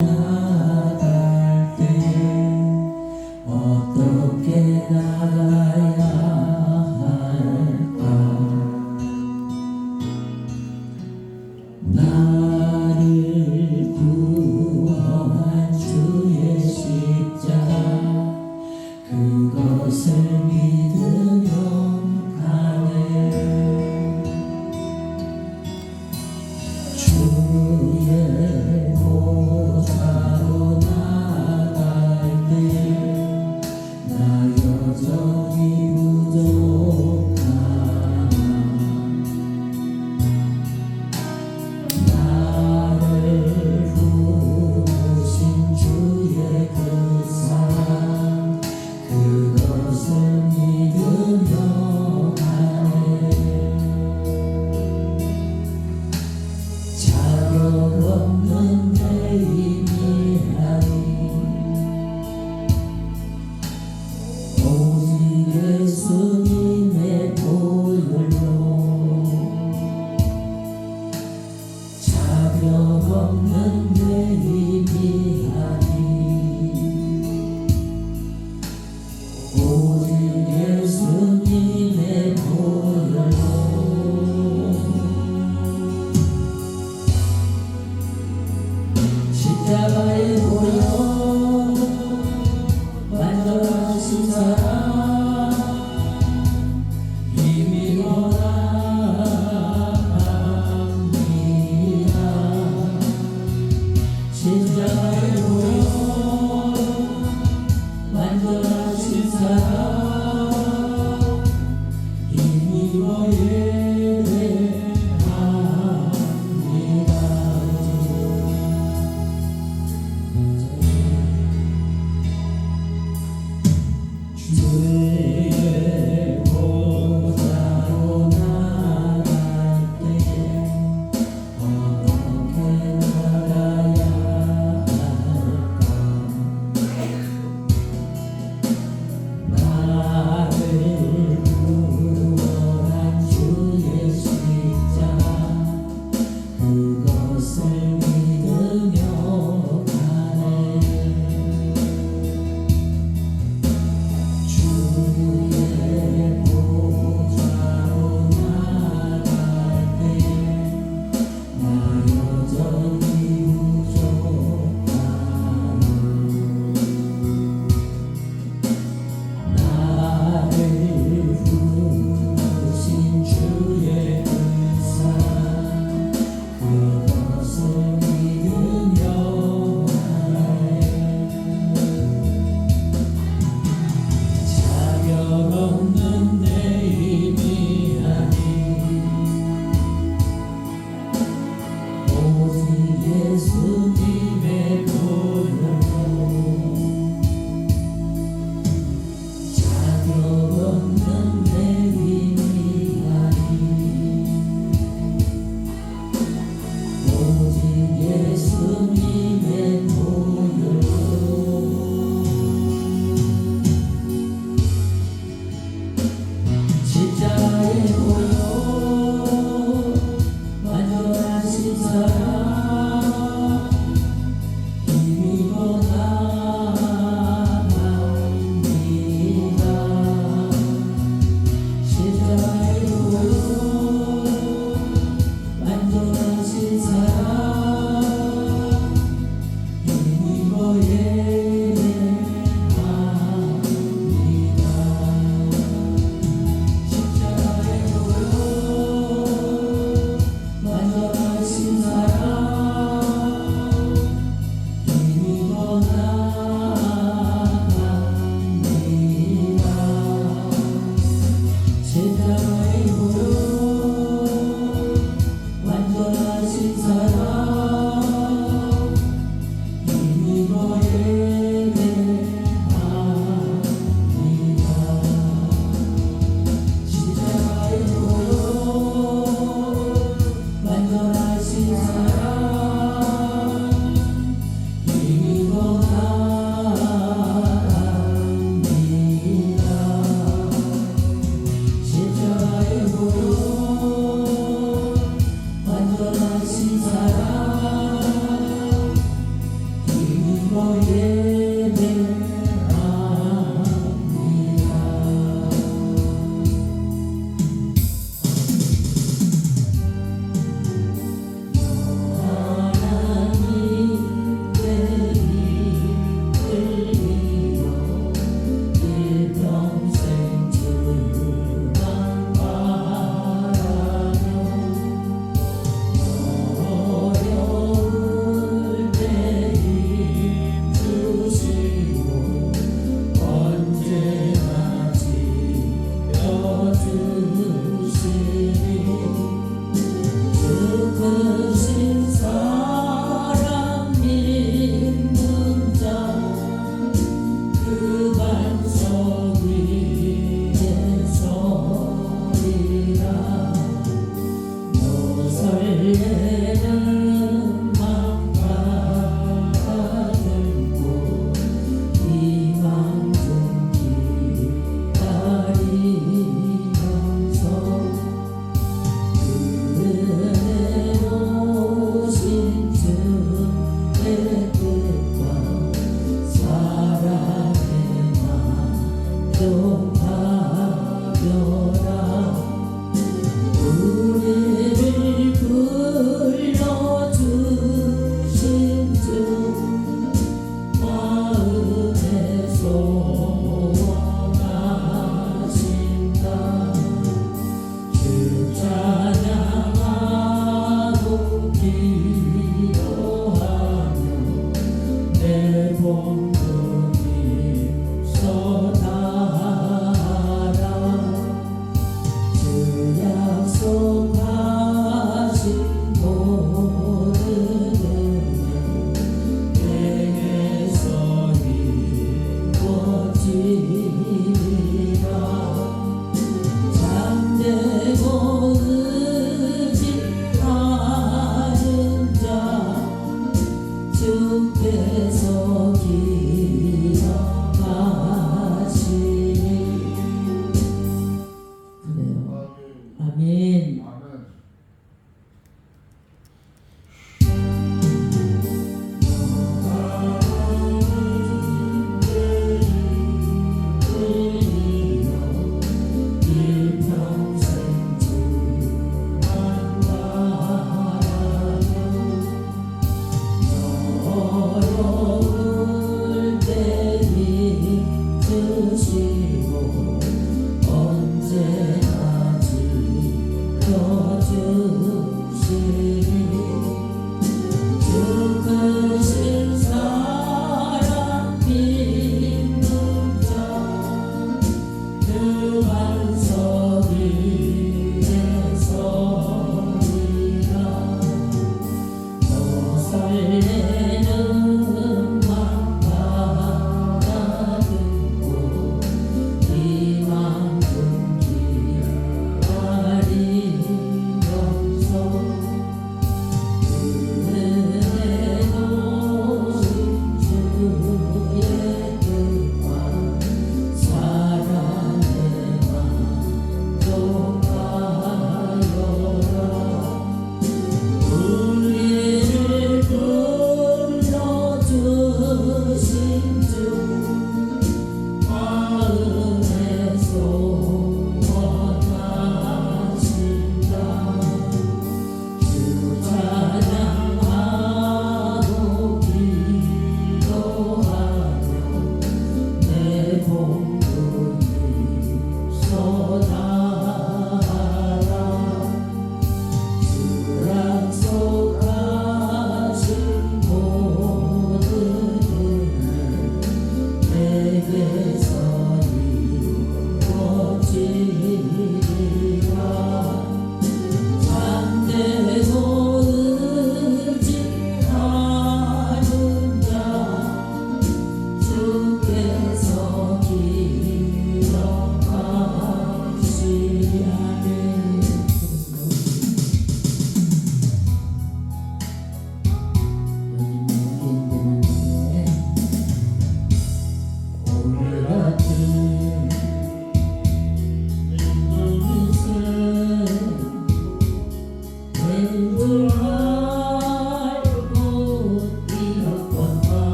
나갈 때 어떻게 나가야 할까? 나를 구원한 주의 십자가 그것을 믿으며 가네. 주의 보좌로 나갈 때 나 여전히 부족하나. 나를 부르신 주의 그 사랑 그것을 믿으며 가네. 자격 없는 내 힘이라니 오직 예수님의 보혈로 자격 없는 내 힘이라니 오직 예수님의 보혈로 십자가의 보혈 완전하신 사랑 힘이 원합니다. 십자가의 보혈 완전하신 사랑 힘이 주의 보좌로 나갈 때 어떻게 나가야 할까? 나를 구원한 주의 십자가 그것을 믿으며 가네. 주의 보좌로 나갈 때 나 여전히 부족하나. 나를 부르신 주의 그 사랑 그것을 믿으며 가네. 자격 없는 내 힘이 아니 오직 예수님의 보혈로 자격 없는 내 힘이 아니 오직 예수님의 보혈로 십자가의 보혈 완전하신 사랑 힘이 원합니다. 십자가의 보혈 완전하신 사랑 힘이 원합니다. 십자가의 보혈 완전하신 사랑 힘이 원합니다. 십자가의 보혈 완전하신 사랑 힘이 원합니다.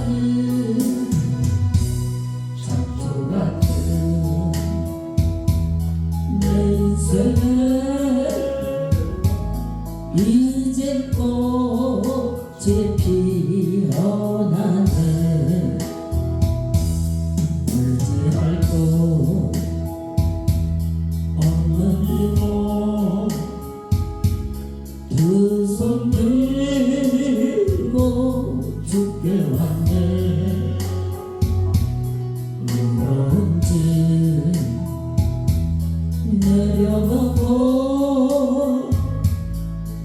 부지런히 창조 같은 내 인생을 이제 꽃이 피어나네 울지 말고 없는 이모 두 손 들고 죽게 왔네 무거운 짐 내려놓고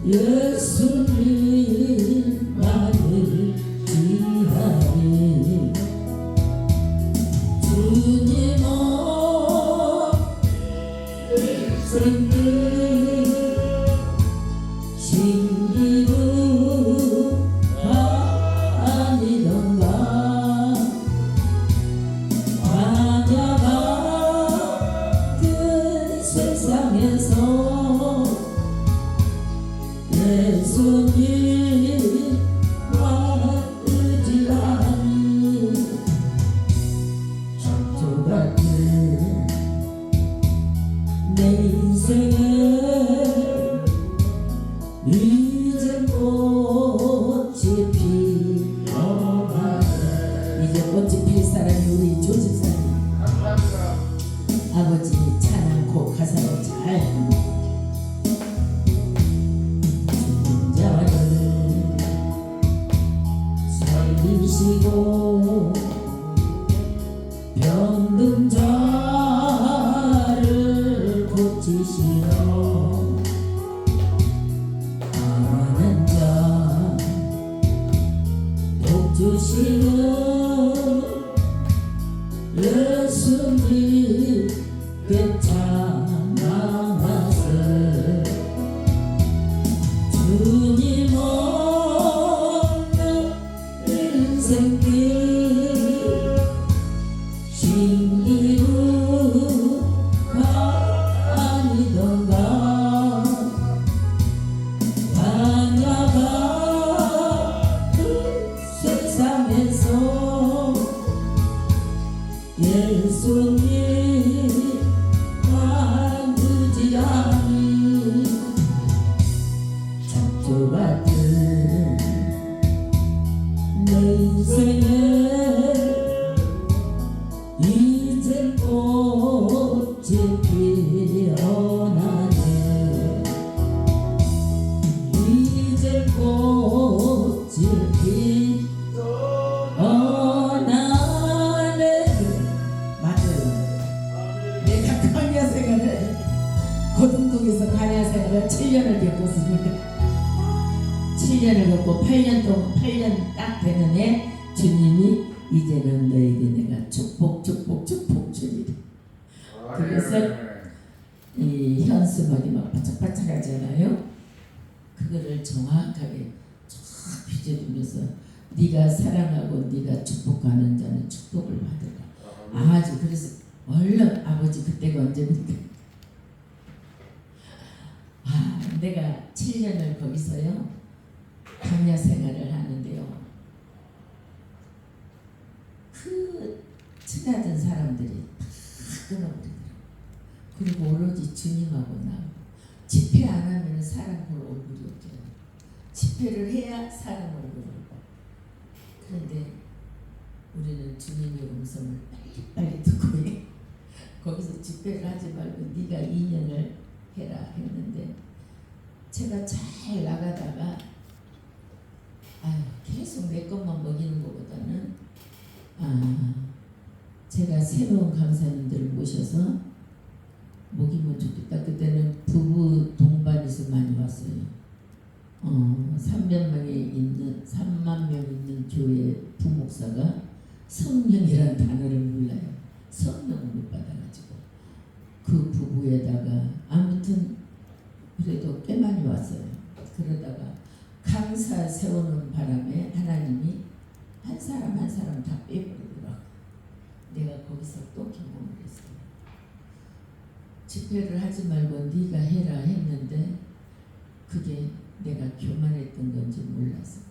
예수님 나를 지하리 주님 일생을 신기루가 아니던가 환자가 그 세상에서 예수님과 의지하니 창조 같은 내 인생에 이제 꽃이 피어나네 이제 꽃이 필 사람이 우리 조집사님 아버지 찬양곡 가사를 잘 자를 살리시고 병든 자를 고치시러 가난한 자 복주시는 예수님께 찬양하세 주님 없는 인생길 신기루가 아니던가 환자가 그 세상에서 예수님과 의지하니 창조 같은 내 인생에 이제 꽃이 피어나네 이제 꽃이 피어나네 맞아요 내가 간야생활을 고등동에서 간야생활을 7년을 겪었으니까 7년을 겪고 8년 동안 8년 딱 되는 해 주님이 이제는 너에게 내가 축복 주리라. 그래서 이 현수막이 막 바짝바짝하잖아요. 그거를 정확하게 쫙 빚어주면서 네가 사랑하고 네가 축복하는 자는 축복을 받으라. 아주 그래서 얼른 아버지 그때가 언제입니까? 내가 7년을 거기서요 강야 생활을 하는데요. 그 친하던 사람들이 다 끊어버리더라고요. 그리고 오로지 주님하고 나 집회 안 하면 사람 볼 얼굴이 없잖아요. 집회를 해야 사람 얼굴을 봐. 그런데 우리는 주님의 음성을 빨리 듣고 해. 거기서 집회를 하지 말고 네가 2년을 해라 했는데 제가 잘 나가다가 계속 내 것만 먹이는 것보다는 제가 새로운 강사님들을 모셔서 먹이면 좋겠다. 그때는 부부 동반해서 많이 왔어요. 3만 명 있는 교회 부목사가 성령이라는 단어를 몰라요. 성령을 못 받아가지고 그 부부에다가 아무튼 그래도 꽤 많이 왔어요. 그러다가 강사 세우는 바람에 하나님이 한 사람 한 사람 다 빼버리더라고. 내가 거기서 또 경험을 했어요. 집회를 하지 말고 네가 해라 했는데 그게 내가 교만했던 건지 몰랐어.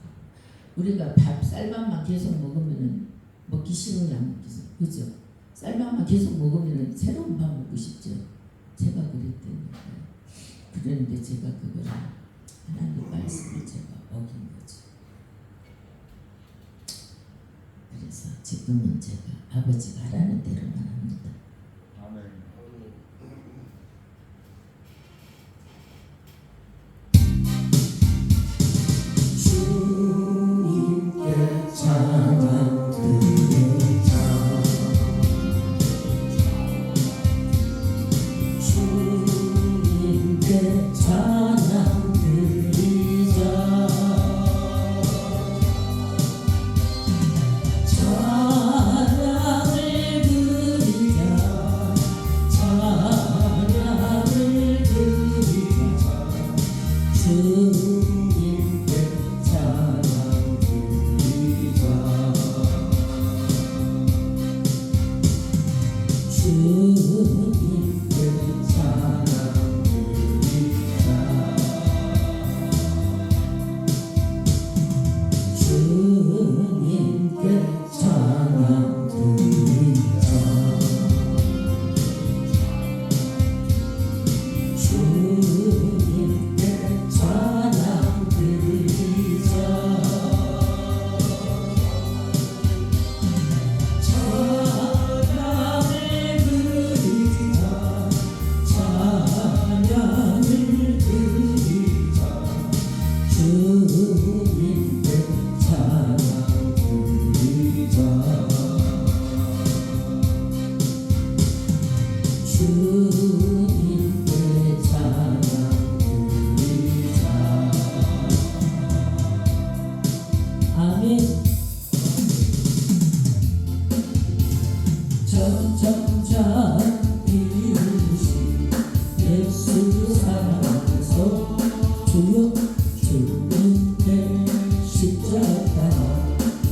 우리가 밥 쌀밥만 계속 먹으면은 먹기 싫어요, 안 먹기 싫어, 그죠? 쌀밥만 계속 먹으면은 새로운 밥 먹고 싶죠. 제가 그랬다니까요. 그런데 제가 그거를 하나님 말씀을 제가 어긴 거죠. 그래서 지금은 제가 아버지가 하라는 대로만 합니다. 아멘. 주님께 찬양 드리자. 주님께 찬양 드리자. 찬양을 드리자. 찬양을 드리자. 주님께 찬양 드리자. 주님께 찬양 드리자. 주님께 찬양 드리자. 주님께 찬양 드리자. 찬양을 드리자. 찬양을 드리자. 주님께 찬양 드리자. 주님께 찬양 드리자. 아멘. 점점점 이루시 예수 사랑에서 주여 주님께 십자가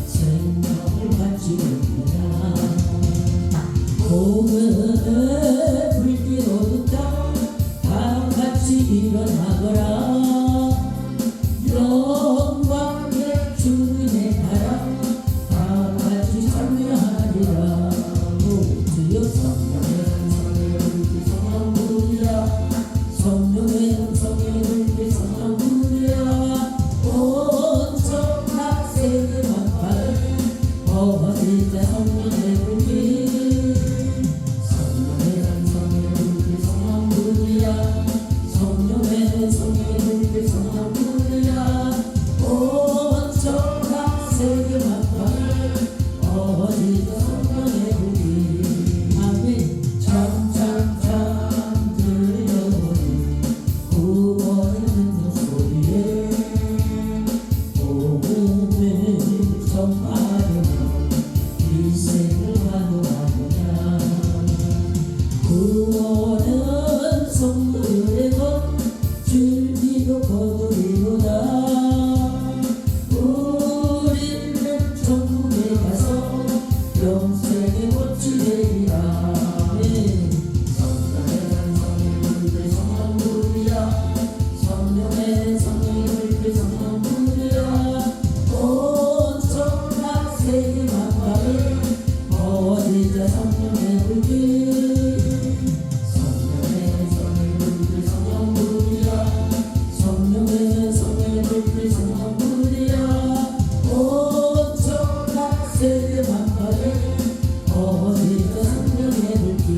생명을 바치느냐. 오늘은 불길어도 다음같이 일어나거라. 영광의 주님의 나라 다음같이 참여하리라. 주여 성령의 성령의 성령부리야. 성령의 성령의 성령부리야. 온천하 세계만파를 어디자 성령의 불길. 성령의 성령의 성령부리야. 성령의 성령의 성령부리야. 온천하 세계만파를 어디자 성령의 불길. 아멘. 참참참 들려오는 구원의 듣는 소리에 복음을 전하려면 인생을 환호하느냐. 구원은 성도들의 것 줄기도 거두리로다. 우리는 천국에 가서 영생의 꽃이 되리라. 성령의 성령의 성령부리야. 성령의 성령의 성령부리야. 온천하 세계만파를 어디자 성령의 불길. 성령의 성령의 성령부리야. 성령의 성령의 성령부리야. 온천하 세계만파를 어디자 성령의 불길.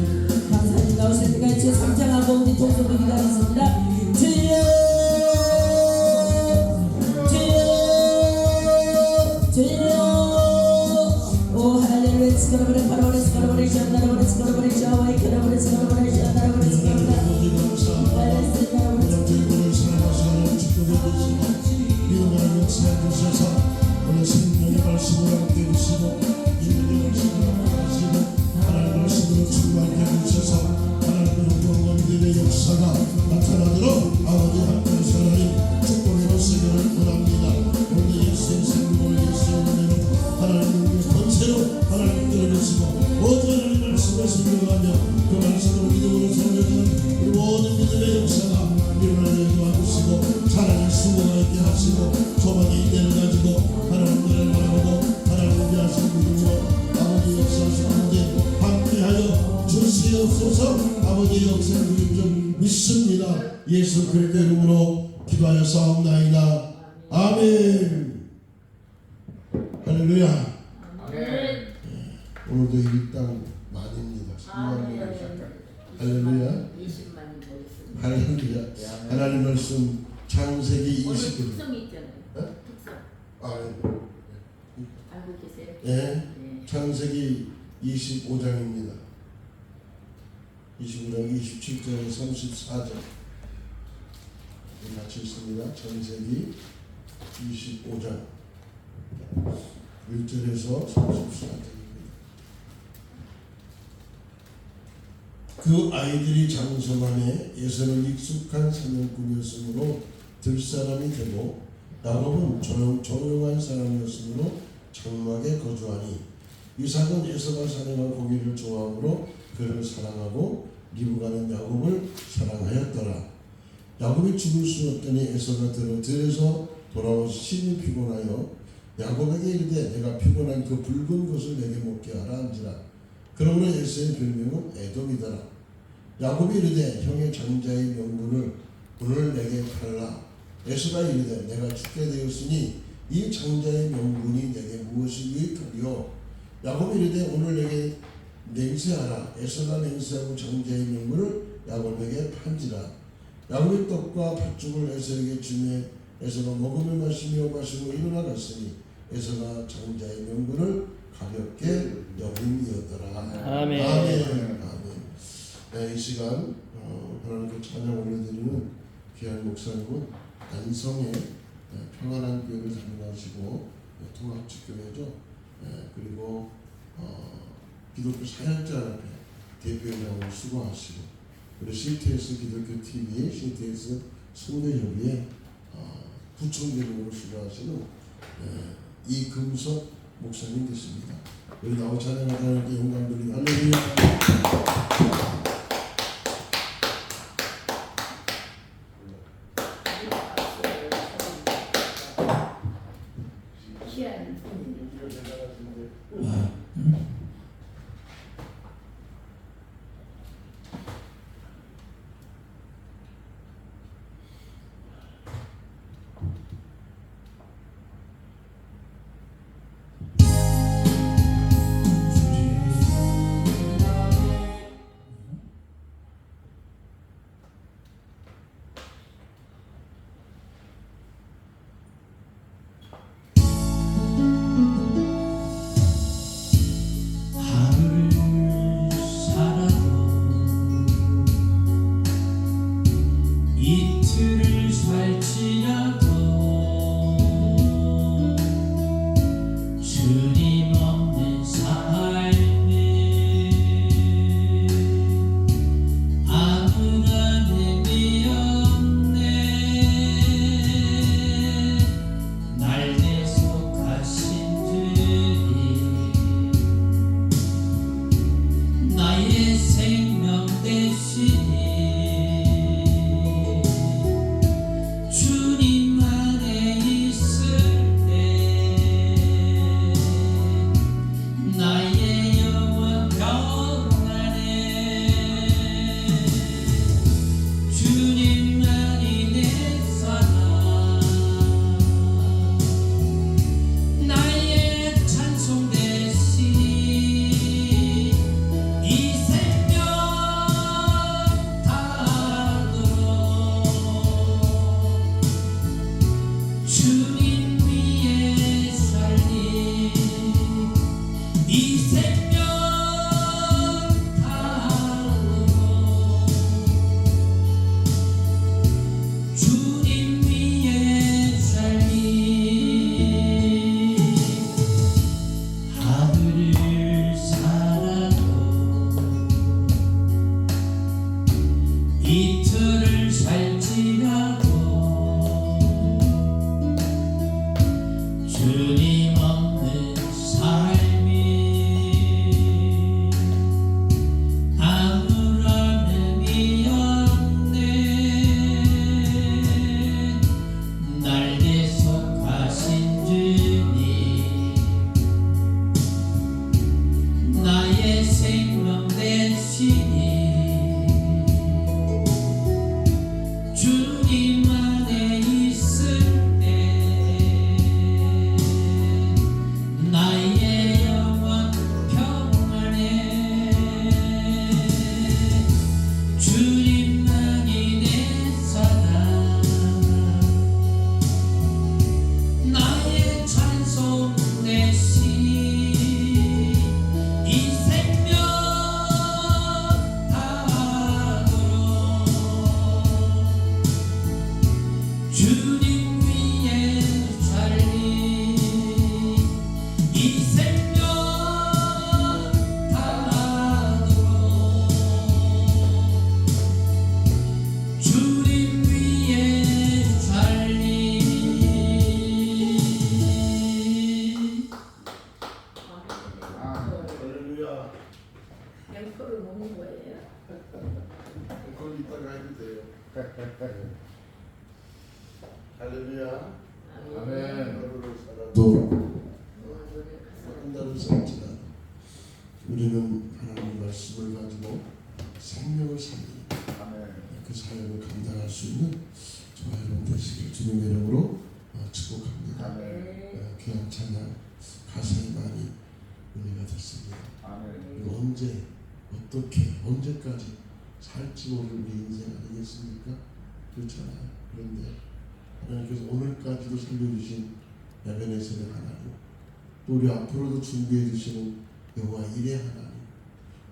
감사님 나오실 때까지 상장하고 우리 동성을 기다리겠습니다. 주여 주여 주여. 오 할렐루야. 스카라바레 파라바레 스카라바레 샤나라바레 스카라바레 샤와이 카라바레 스카라바레 샤나라바레 스카라바레 오늘 생명의 말씀을 함께 해주시고 인문의 말씀을 함께 해주시고 하나님의 말씀으로 충만케 해주셔서 하나님의 영광과 역사가 나타나도록 아버지 함께 하나님 축복해 주시기를 원합니다. 오늘 예수의 생명을 예수의 은혜로 하나님 전체로 하나님 들어주시고 모든 하나님의 말씀을 순종하며 그 말씀을 믿음으로 전해주는 우리 모든 믿음의 역사가 일어나게 도와주시고 사랑의 수고가 있게 하시고 소망의 인내를 가지고 하나님 아버지 역사하시는데 함께하여 주시옵소서. 아버지 역사를 우리 좀 믿습니다. 예수 그리스도의 이름으로 기도하여 싸움나이다. 아멘. 할렐루야. 오늘도 이 땅 만입니다. 3만 명. 할렐루야. 20만이 모였습니다. 할렐루야. 하나님 말씀 창세기 오늘 20일. 특성이 있잖아요. 네? 특성 알고 계세요? 예. 네. 창세기 25장입니다. 25장 27절에 34절 같이 있습니다. 창세기 25장 1절에서 34절입니다. 그 아이들이 장성함에 에서는 익숙한 사냥꾼이었으므로 들사람이 되고 야곱은 조용한 사람이었으므로 장막에 거주하니 이삭은 에서가 사냥한 고기를 좋아하므로 그를 사랑하고 리브가는 야곱을 사랑하였더라. 야곱이 죽을 수 없더니 에서가 들에서 돌아와서 심히 피곤하여 야곱에게 이르되 내가 피곤한 그 붉은 것을 내게 먹게 하라 한지라. 그러므로 에서의 별명은 에돔이더라. 야곱이 이르되 형의 장자의 명분을 오늘 내게 팔라. 에서가 이르되 내가 죽게 되었으니 이 장자의 명분이 내게 무엇이 유익하리요. 야곱이 이르되 오늘 내게 맹세하라. 에서가 맹세하고 장자의 명분을 야곱에게 판지라. 야곱이 떡과 팥죽을 에서에게 주매 에서가 먹으며 마시고 일어나 갔으니 에서가 장자의 명분을 가볍게 여김이었더라. 아멘. 아멘. 네, 이 시간 하나님께 찬양 올려드리는 귀한 목사님은 안성의 평안한 교회를 담당하시고 통합직교회죠. 그리고 기독교 사역자협회 대표회장으로 수고하시고 그리고 CTS 기독교 TV, CTS 선대협의회 부총재로 수고하시는 이금석 목사님 되십니다. 우리 나오 찬양하다는 영광 드립니다. 할렐루야. 주님 없는 삶이 앵커를 먹는 거예요. 그건 이따가 해도 돼요. 할렐루야. 아멘. 하루를 살아도 한 달을 살지라도 우리는 하나님의 말씀을 가지고 생명을 살리는 아멘. 그 사역을 감당할 수 있는 저와 여러분 되시길 주님의 이름으로 축복합니다. 아멘. 귀한 찬양 가사에 많이 은혜가 됐습니다. 아멘. 그리고 언제 어떻게 언제까지 살지 모를 우리 인생 아니겠습니까? 그렇잖아요. 그런데 하나님께서 오늘까지도 살려주신 에베네셀의 하나님, 또 우리 앞으로도 준비해 주시는 여호와 일의 하나님,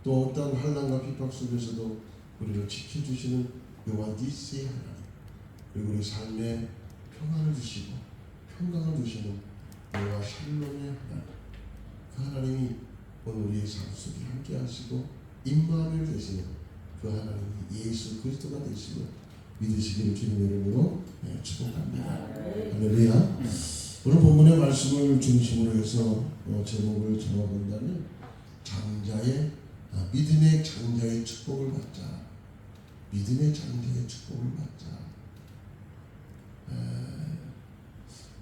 또 어떤 환난과 핍박 속에서도 우리를 지켜주시는 여호와 니스의 하나님, 그리고 우리 삶에 평안을 주시고 평강을 주시는 여호와 샬롬의 하나님, 그 하나님이 오늘 우리의 삶 속에 함께 하시고 임마누엘 되시는 그 하나님이 예수 그리스도가 되시고 믿으시기를 주님의 이름으로 축복합니다. 할렐루야. 오늘 본문의 말씀을 중심으로 해서 제목을 정해본다면 믿음의 장자의 축복을 받자. 믿음의 장자의 축복을 받자.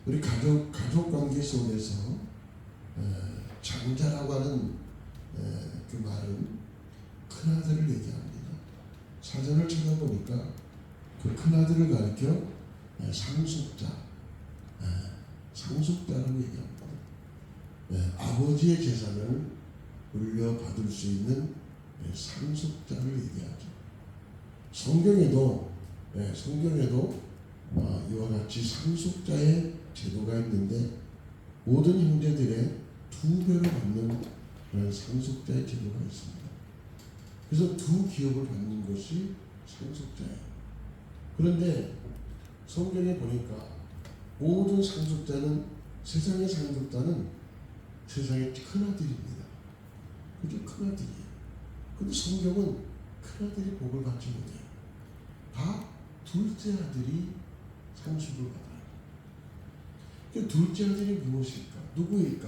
우리 가족 관계 속에서 장자라고 하는 그 말은 큰아들을 얘기합니다. 사전을 찾아보니까 그 큰아들을 가리켜 상속자라고 얘기합니다. 아버지의 재산을 물려받을 수 있는 상속자를 얘기하죠. 성경에도 이와 같이 상속자의 제도가 있는데 모든 형제들의 2배로 받는 그런 상속자의 제도가 있습니다. 그래서 2기업을 받는 것이 상속자예요. 그런데 성경에 보니까 모든 상속자는 세상의 큰아들입니다. 그게 큰아들이에요. 근데 성경은 큰아들이 복을 받지 못해요. 다 둘째 아들이 상속을 받아요. 그 둘째 아들이 무엇일까? 누구일까?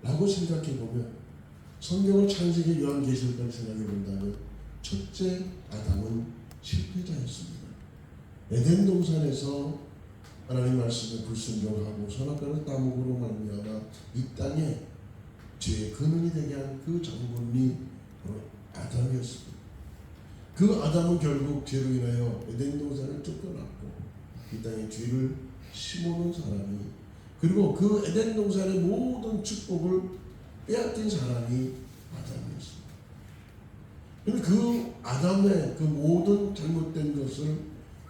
라고 생각해 보면 성경을 창세기 요한계시록까지 생각해 본다면 첫째 아담은 실패자였습니다. 에덴 동산에서 하나님 말씀에 불순종하고 선악과를 따먹으로 말미암아 이 땅에 죄의 근원이 되게 한 그 장본이 바로 아담이었습니다. 그 아담은 결국 죄로 인하여 에덴 동산을 쫓겨났고 이 땅에 죄를 심어놓은 사람이, 그리고 그 에덴 동산의 모든 축복을 빼앗긴 사람이 아담이었습니다. 그런데 그 아담의 그 모든 잘못된 것을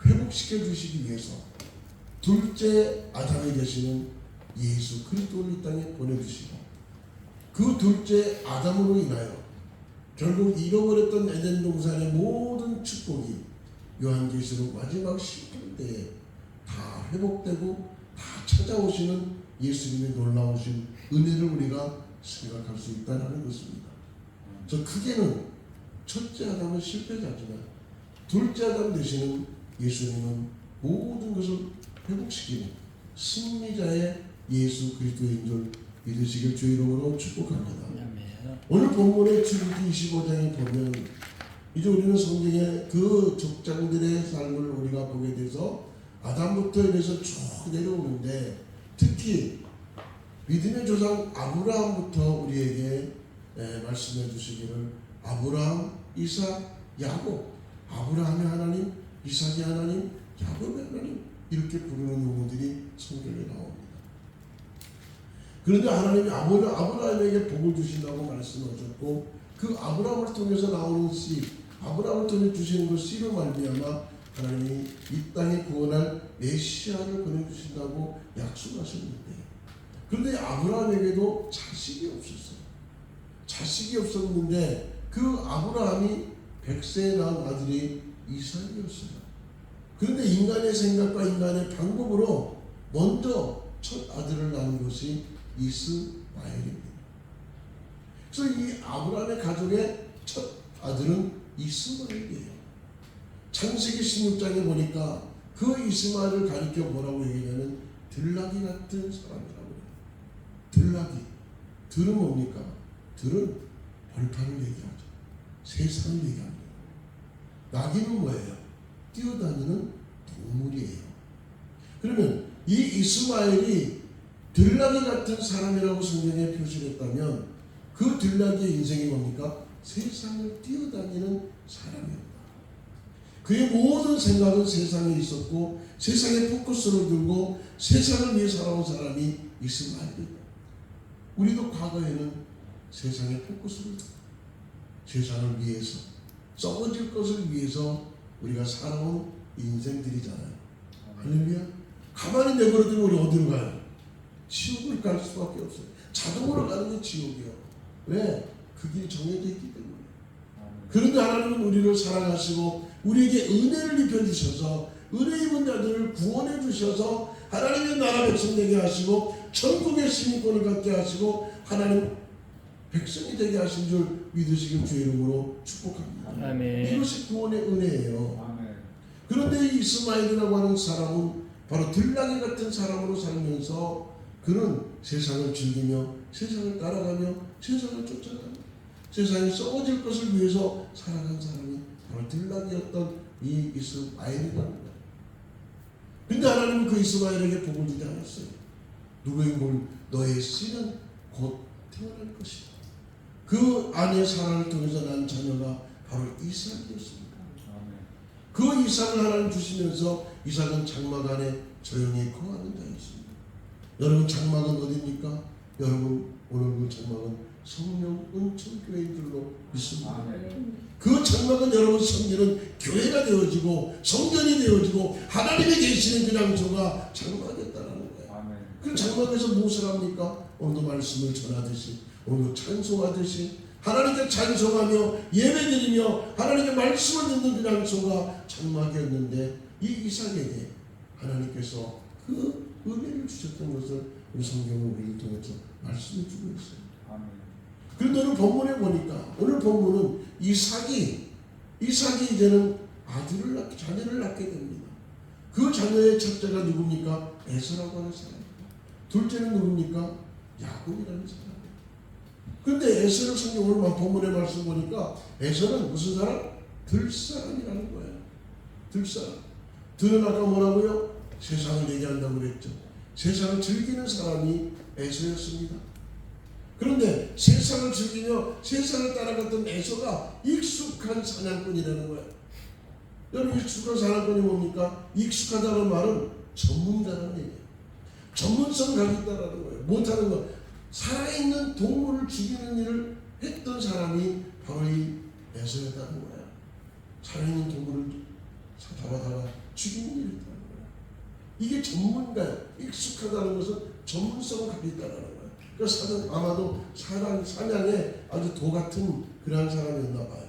회복시켜 주시기 위해서 둘째 아담에 계시는 예수 그리스도를 이 땅에 보내주시고, 그 둘째 아담으로 인하여 결국 잃어버렸던 에덴 동산의 모든 축복이 요한계시록 마지막 시편 때에 다 회복되고 다 찾아오시는 예수님의 놀라우신 은혜를 우리가 생각할 수 있다는 것입니다. 저 크게는 첫째 아담은 실패자지만 둘째 아담 되시는 예수님은 모든 것을 회복시키는 승리자의 예수 그리스도인 줄 믿으시길 주 이름으로 축복합니다. 오늘 본문의 출애굽기 25장에 보면 이제 우리는 성경의 그 족장들의 삶을 우리가 보게 돼서 아담부터 해서 쭉 내려오는데, 특히 믿음의 조상 아브라함부터 우리에게 말씀해 주시기를 아브라함, 이삭, 야곱, 아브라함의 하나님, 이삭의 하나님, 야곱의 하나님 이렇게 부르는 용어들이 성경에 나옵니다. 그런데 하나님이 아브라함에게 복을 주신다고 말씀하셨고, 그 아브라함을 통해서 나오는 씨, 아브라함을 통해 주시는 그 씨로 말미암아 하나님이 이 땅에 구원할 메시아를 보내주신다고 약속하셨는데, 그런데 아브라함에게도 자식이 없었어요. 자식이 없었는데 그 아브라함이 100세에 낳은 아들이 이삭이었어요. 그런데 인간의 생각과 인간의 방법으로 먼저 첫 아들을 낳은 것이 이스마엘입니다. 그래서 이 아브라함의 가족의 첫 아들은 이스마엘이에요. 창세기 16장에 보니까 그 이스마엘을 가리켜 뭐라고 얘기하냐면 들나귀 같은 사람이라고 해요. 들나귀. 들은 뭡니까? 들은 벌판을 얘기하죠. 세상을 얘기합니다. 나귀는 뭐예요? 뛰어다니는 동물이에요. 그러면 이 이스마엘이 들나귀 같은 사람이라고 성경에 표시했다면 그 들나귀의 인생이 뭡니까? 세상을 뛰어다니는 사람이었다. 그의 모든 생각은 세상에 있었고 세상에 포커스를 들고 세상을 위해 살아온 사람이 이스마엘이다. 우리도 과거에는 세상에 포커스를 두고 세상을 위해서 썩어질 것을 위해서 우리가 살아온 인생들이잖아요. 할렐루야. 가만히 내버려두면 우리 어디로 가요? 지옥을 갈 수밖에 없어요. 자동으로 가는 게 지옥이에요. 왜? 그 길이 정해져 있기 때문에. 그런데 하나님은 우리를 사랑하시고 우리에게 은혜를 입혀주셔서 은혜 입은 자들을 구원해 주셔서 하나님의 나라 백성 되게 하시고 천국의 시민권을 갖게 하시고 하나님 백성이 되게 하신 줄 믿으시길 주의 이름으로 축복합니다. 아멘. 이것이 구원의 은혜예요. 아멘. 그런데 이 이스마엘이라고 하는 사람은 바로 들나귀 같은 사람으로 살면서 그는 세상을 즐기며 세상을 따라가며 세상을 쫓아가며 세상에 썩어질 것을 위해서 살아간 사람이 바로 들나귀였던 이 이스마엘이라는 거예요. 근데 하나님은 그 이스마엘에게 복을 주지 않았어요. 누구의 복? 너의 씨는 곧 태어날 것이다. 그 아내 사라를 통해서 난 자녀가 바로 이삭이었습니다. 그 이삭을 하나님 주시면서 이삭은 장막 안에 조용히 거하는 자였습니다. 여러분 장막은 어디입니까? 여러분 오늘 그 장막은 성령 은총교회인 줄로 믿습니다. 아멘. 그 장막은 여러분 성전은 교회가 되어지고 성전이 되어지고 하나님이 계시는 그 장소가 장막이었다는 거예요. 아멘. 그 장막에서 무엇을 합니까? 오늘도 말씀을 전하듯이 오늘도 찬송하듯이 하나님께 찬송하며 예배드리며 하나님의 말씀을 듣는 그 장소가 장막이었는데 이 이삭에게 하나님께서 그 은혜를 주셨던 것을 우리 성경은 우리를 통해서 말씀해 주고 있어요. 아멘. 그런데 오늘 본문에 보니까 오늘 본문은 이삭이 이제는 자녀를 낳게 됩니다. 그 자녀의 첫째가 누굽니까? 에서라고 하는 사람입니다. 둘째는 누굽니까? 야곱이라는 사람이에요. 그런데 에서를 성경 오늘 본문의 말씀 보니까 에서는 무슨 사람? 들사람이라는 거예요. 들사람. 들은 아까 뭐라고요? 세상을 얘기한다고 그랬죠. 세상을 즐기는 사람이 에서였습니다. 그런데 세상을 즐기며 세상을 따라갔던 에서가 익숙한 사냥꾼이라는 거예요. 여러분 익숙한 사냥꾼이 뭡니까? 익숙하다는 말은 전문가라는 얘기예요. 전문성 가지고 있다는 거예요. 못하는 거. 살아있는 동물을 죽이는 일을 했던 사람이 바로 이 에서였다는 거예요. 살아있는 동물을 잡아다가 죽이는 일을 했다는 거예요. 이게 전문가예요. 익숙하다는 것은 전문성을 가지고 있다는 거예요. 그러니까 아마도 사냥에 아주 도 같은 그러한 사람이었나 봐요.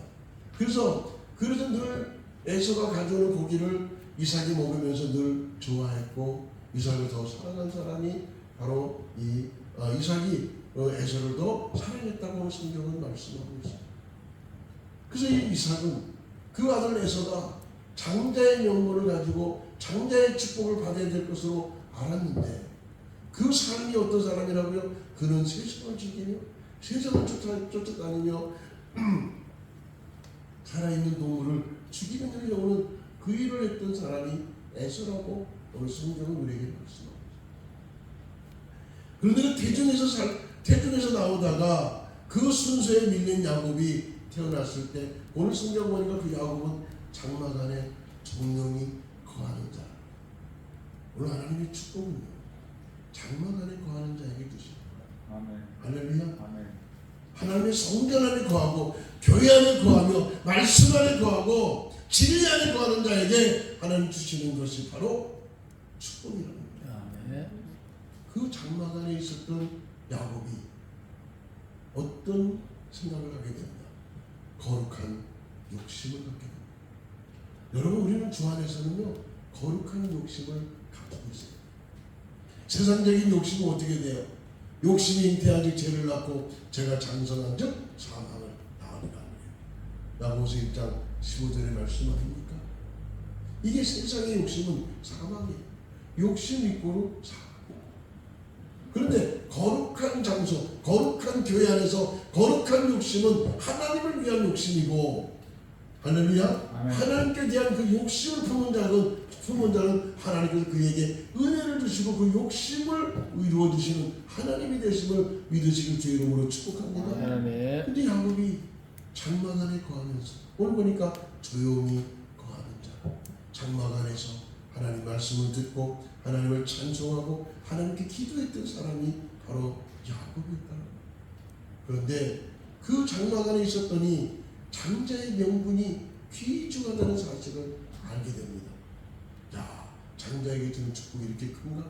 그래서 늘 에서가 가져오는 고기를 이삭이 먹으면서 늘 좋아했고 이삭을 더 사랑한 사람이 바로 이삭이 에서를 더 사랑했다고 성경은 말씀하고 있어요. 그래서 이 이삭은 그 아들 에서가 장자의 명분을 가지고 장자의 축복을 받아야 될 것으로 알았는데 그 삶이 어떤 사람이라고요? 그는 세상을 즐기며 세상을 쫓아다니며 살아있는 동물을 죽이는 일을 오는 그 일을 했던 사람이 에서라고 오늘 성경은 우리에게 말씀합니다. 그런데 태중에서 나오다가 그 순서에 밀린 야곱이 태어났을 때 오늘 성경 보니까 그 야곱은 장막 안에 정령이 거하는 자. 오늘 하나님의 축복은요. 장막 안에 거하는 자에게 주십니다. 아멘. 할렐루야. 아멘. 하나님의 성전 안에 거하고 교회 안에 거하며 말씀 안에 거하고 진리 안에 거하는 자에게 하나님 주시는 것이 바로 축복이라는 거예요. 아멘. 그 장막 안에 있었던 야곱이 어떤 생각을 하게 됩니다. 거룩한 욕심을 갖게 됩니다. 여러분 우리는 주 안에서는요 거룩한 욕심을 가지고 있어요. 세상적인 욕심은 어떻게 돼요? 욕심이 잉태하지 죄를 낳고 죄가 장성한 즉 사망을 낳으리라. 야고보서 1장 15절의 말씀 아닙니까? 이게 세상의 욕심은 사망이에요. 욕심 이꼬르 사망. 그런데 거룩한 장소, 거룩한 교회 안에서 거룩한 욕심은 하나님을 위한 욕심이고, 할렐루야. 아멘. 하나님께 대한 그 욕심을 품은 자는 하나님께서 그에게 은혜를 주시고 그 욕심을 이루어 주시는 하나님이 되심을 믿으시길 주의 이름으로 축복합니다. 하나님. 근데 야곱이 장막 안에 거하면서, 오늘 보니까 조용히 거하는 자, 장막 안에서 하나님 말씀을 듣고 하나님을 찬송하고 하나님께 기도했던 사람이 바로 야곱이었다. 그런데 그 장막 안에 있었더니 장자의 명분이 귀중하다는 사실을 알게 됩니다. 야, 장자에게 주는 축복이 이렇게 큰가?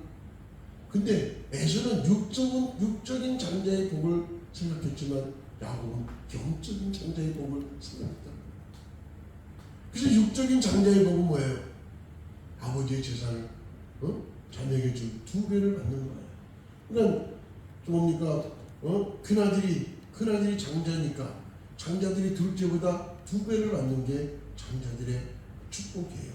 근데 에서는 육적인 장자의 복을 생각했지만 야곱은 영적인 장자의 복을 생각했다. 그래서 육적인 장자의 복은 뭐예요? 아버지의 재산을 자녀에게 줄 2배를 받는 거예요. 그러니까 뭡니까? 큰아들이 장자니까 장자들이 둘째보다 2배를 받는 게 장자들의 축복이에요.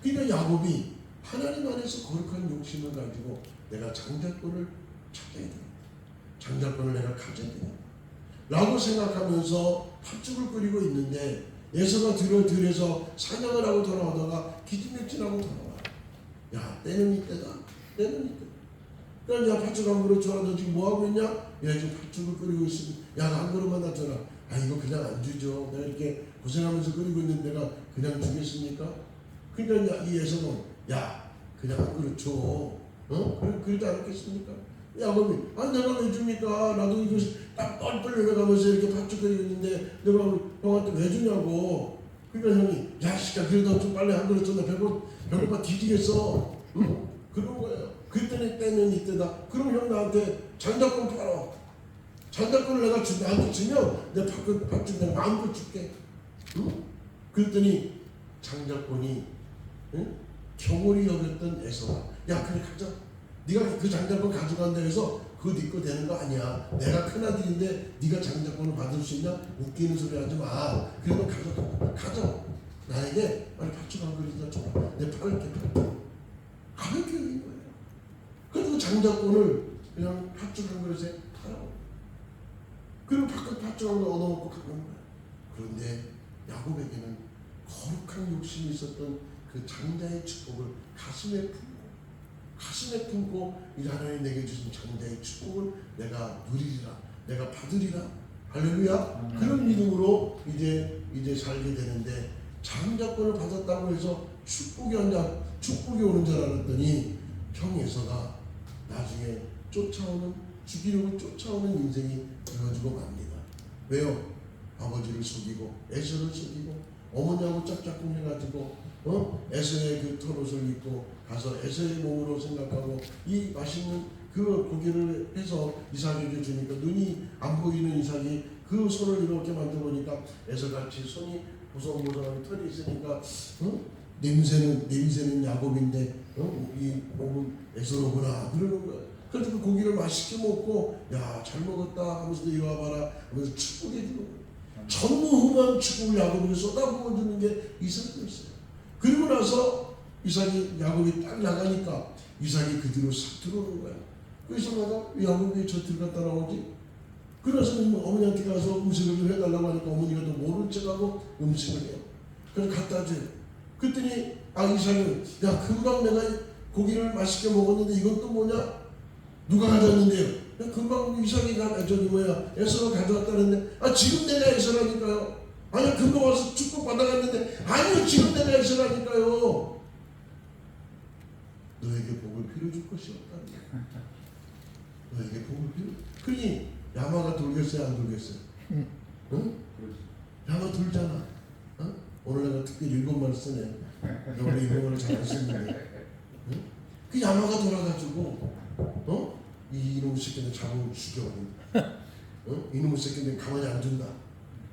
그러니까 야곱이 하나님 안에서 거룩한 욕심을 가지고 내가 장자권을 찾아야 된다. 장자권을 내가 가져야 된다. 라고 생각하면서 팥죽을 끓이고 있는데 에서가 들에서 사냥을 하고 돌아오다가 기진맥진하고 돌아와. 야, 때는 이때다. 때는 이때. 그러니까 야, 팥죽 한 그릇 줘라. 너 지금 뭐하고 있냐? 야, 지금 팥죽을 끓이고 있으니 야, 한 그릇만 다 줘라. 아, 이거 그냥 안 주죠. 내가 이렇게 고생하면서 끓이고 있는데 내가 그냥 주겠습니까? 그러니까 이 에서는 야, 그냥 한 그릇 줘. 그러지 않겠습니까? 야곱이 내가 왜 줍니까? 나도 이거 딱 뻘뻘 내려가면서 이렇게 팥죽 끓이고 있는데 내가 형한테 왜 주냐고. 그러니까 형이 야, 시까 그래도 좀 빨리 한 그릇 줘. 나 배고파 뒤지겠어. 그런 거예요. 그랬더니 때는 이때다. 그럼 형 나한테 장자권 팔아. 장자권을 내가 나한테 주면 내 팥죽 내가 마음껏 줄게. 그랬더니 장자권이 경홀히 여겼던 에서가 야, 그래 가자. 네가 그 장자권 가져간다 해서 그거 네 거 되는 거 아니야. 내가 큰아들인데 네가 장자권을 받을 수 있냐? 웃기는 소리 하지 마. 그래도 가져. 나에게 빨리 팥죽 한 그릇이나 줘라. 내 팔게. 가볍게 여긴 거예요. 그래서 장자권을 그냥 팥죽 한 그릇에 팔아. 그리고 팥죽 한 그릇 얻어먹고 가는 거예요. 그런데 야곱에게는 거룩한 욕심이 있었던 그 장자의 축복을 가슴에 품고 이 하나님 내게 주신 장자의 축복을 내가 누리리라, 내가 받으리라. 할렐루야. 그런 믿음으로 이제 살게 되는데 장자권을 받았다고 해서 축복이 오는 줄 알았더니 형 에서가 나중에 죽이려고 쫓아오는 인생이 되어지고 맙니다. 왜요? 아버지를 속이고 에서를 속이고 어머니하고 짝짝꿍 해가지고 에서의 그 털옷을 입고 가서 에서의 몸으로 생각하고 이 맛있는 그 고기를 해서 이삭에게 주니까 눈이 안 보이는 이삭이 그 손을 이렇게 만져보니까 에서같이 손이 보송보송한 털이 있으니까 냄새는 야곱인데 이 몸은 에서로구나 그러는 거야. 그래서 그 고기를 맛있게 먹고 야, 잘 먹었다 하면서 이리 와봐라 하면서 축복해 주는 거야. 전무후무한 축복을 야곱에게 쏟아부어주는 게 이삭이었어요. 그리고 나서 야곱이 딱 나가니까 이삭이 그 뒤로 싹 들어오는 거야. 그래서 야곱이 저 들어갔다 나오지? 그래서 어머니한테 가서 음식을 좀 해달라고 하니까 어머니가 또 모른 척하고 음식을 해요. 그래서 갖다 줘요. 그랬더니 이삭은 야, 금방 내가 고기를 맛있게 먹었는데 이건 또 뭐냐? 누가 가져왔는데요? 금방 에서가 가져왔다는데 지금 내가 에서라니까요. 아니, 금방 와서 축복 받아갔는데 아니요, 지금 내가 에서라니까요. 너에게 복을 필요 줄 것이 없다. 너에게 복을 필요. 그러니 야마가 돌겠어요, 안 돌겠어요? 응? 야마 돌잖아. 오늘 내가 특별히 7말을 쓰네. 원래 7말을 잘 안 쓰는데. 응? 그 야마가 돌아가지고 이놈의 새끼는 잡으면 죽여버린다. 이놈의 새끼는 가만히 안 둔다.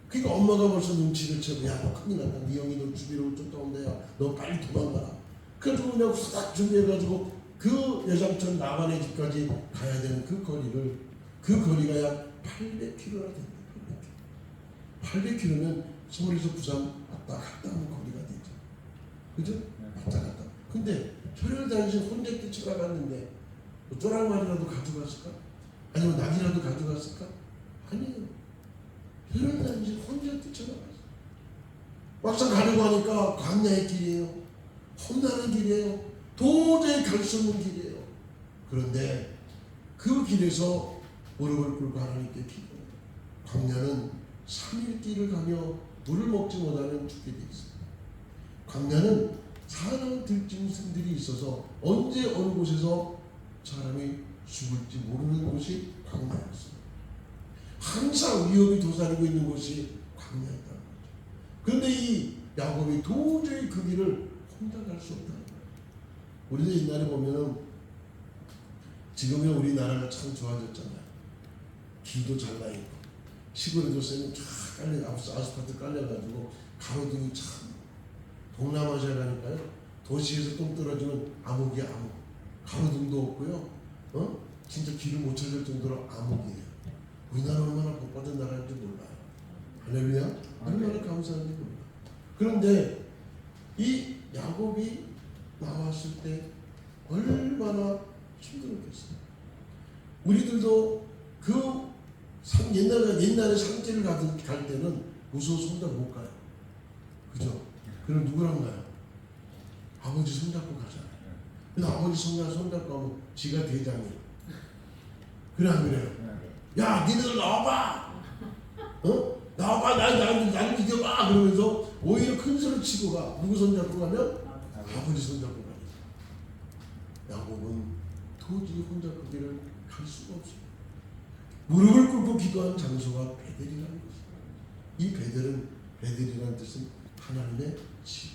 그러니까 엄마가 벌써 눈치를 채고 야, 너 큰일 났다. 네 형이 너 죽이려고 쫓아온다. 야, 너 빨리 도망가라. 그래서 그냥 후딱 준비해가지고 그 여장촌 나만의 집까지 가야 되는 그 거리가 약 800km나 됩니다. 800km면 서울에서 부산 왔다 갔다 하는 거리가 되죠. 그죠? 왔다 갔다. 근데 혈혈단신 혼자 뛰쳐나갔는데 뭐 쪼랑말이라도 가져갔을까? 아니면 낙이라도 가져갔을까? 아니에요. 별을 다니지 혼자 뛰쳐나갔어요. 막상 가려고 하니까 광야의 길이에요. 험난한 길이에요. 도저히 갈 수 없는 길이에요. 그런데 그 길에서 무릎을 꿇고 하나님께 기도해요. 광야는 3일 길을 가며 물을 먹지 못하면 죽게 돼 있어요. 광야는 사나운 들짐승들이 있어서 언제 어느 곳에서 사람이 죽을지 모르는 곳이 광야였어요. 항상 위협이 도사리고 있는 곳이 광야였다는 거죠. 그런데 이 야곱이 도저히 그 길을 혼자 갈 수 없다는 거예요. 우리도 옛날에 보면은 지금은 우리나라가 참 좋아졌잖아요. 길도 잘 나있고 시골에 줬으면 쫙 깔려 아스팔트 깔려가지고 가로등이 참 동남아시아 가니까요. 도시에서 똥 떨어지면 암흑이야 암흑. 가로등도 없고요. 진짜 길을 못 찾을 정도로 암흑이에요. 우리나라 얼마나 복받은 나라인지 몰라요. 할렐루야. 얼마나 감사한지 몰라요. 그런데 이 야곱이 나왔을 때 얼마나 힘들었겠어요. 우리들도 그 옛날에 산길을 갈 때는 무서워서 혼자 못 가요. 그죠? 그럼 누구랑 가요? 아버지 손잡고 가잖아요. 근데 아버지 손잡고 하면 지가 대장이에요. 그래 안 그래요? 야 니네들 나와봐. 나와봐. 나를 이겨봐. 그러면서 오히려 큰 소리 치고 가. 누구 손잡고 가면? 아버지 손잡고 가요. 야곱은 도저히 혼자 그 길을 갈 수가 없어요. 무릎을 꿇고 기도한 장소가 베델이라는 것입니다. 이 베델이라는 뜻은 하나님의 집.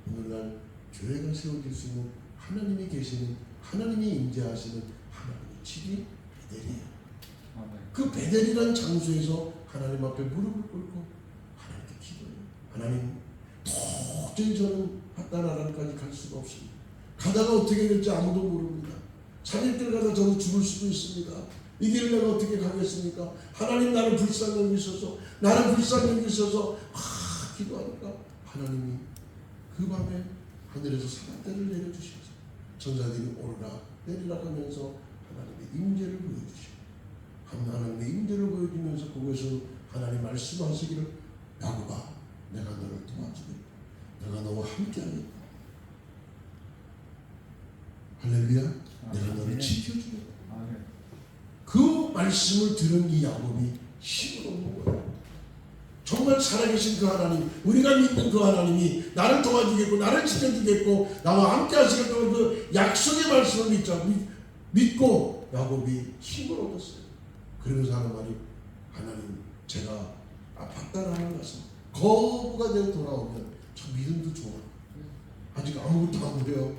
오늘날 교회가 세워질 수 있는 하나님이 계시는 하나님이 임재하시는 하나님의 집이 베델이에요. 그 베델이라는 장소에서 하나님 앞에 무릎을 꿇고 하나님께 기도해요. 하나님 도저히 저는 핫다나라까지 갈 수가 없습니다. 가다가 어떻게 될지 아무도 모릅니다. 3일길 가다 저는 죽을 수도 있습니다. 이 길을 내가 어떻게 가겠습니까? 하나님 나를 불쌍히 여기셔서 기도하니까 하나님이 그 밤에 하늘에서 사람들을 내려주셔서 천사들이 오르라 내리라 하면서 하나님의 임재를 보여주시고 하나님의 임재를 보여주면서 그곳에서 하나님 말씀하시기를 야곱아 내가 너를 도와주겠다. 내가 너와 함께하겠다. 할렐루야. 내가 너를 지켜주겠다. 그 말씀을 들은 이 야곱이 힘을 얻는 거예요. 정말 살아계신 그 하나님, 우리가 믿는 그 하나님이 나를 도와주겠고 나를 지켜주겠고 나와 함께 하시겠다는 그 약속의 말씀을 믿고 야곱이 힘을 얻었어요. 그러면서 하는 말이 하나님 제가 밧다나를 가서 거부가 되어 돌아오면 저 믿음도 좋아. 아직 아무것도 안 그래요.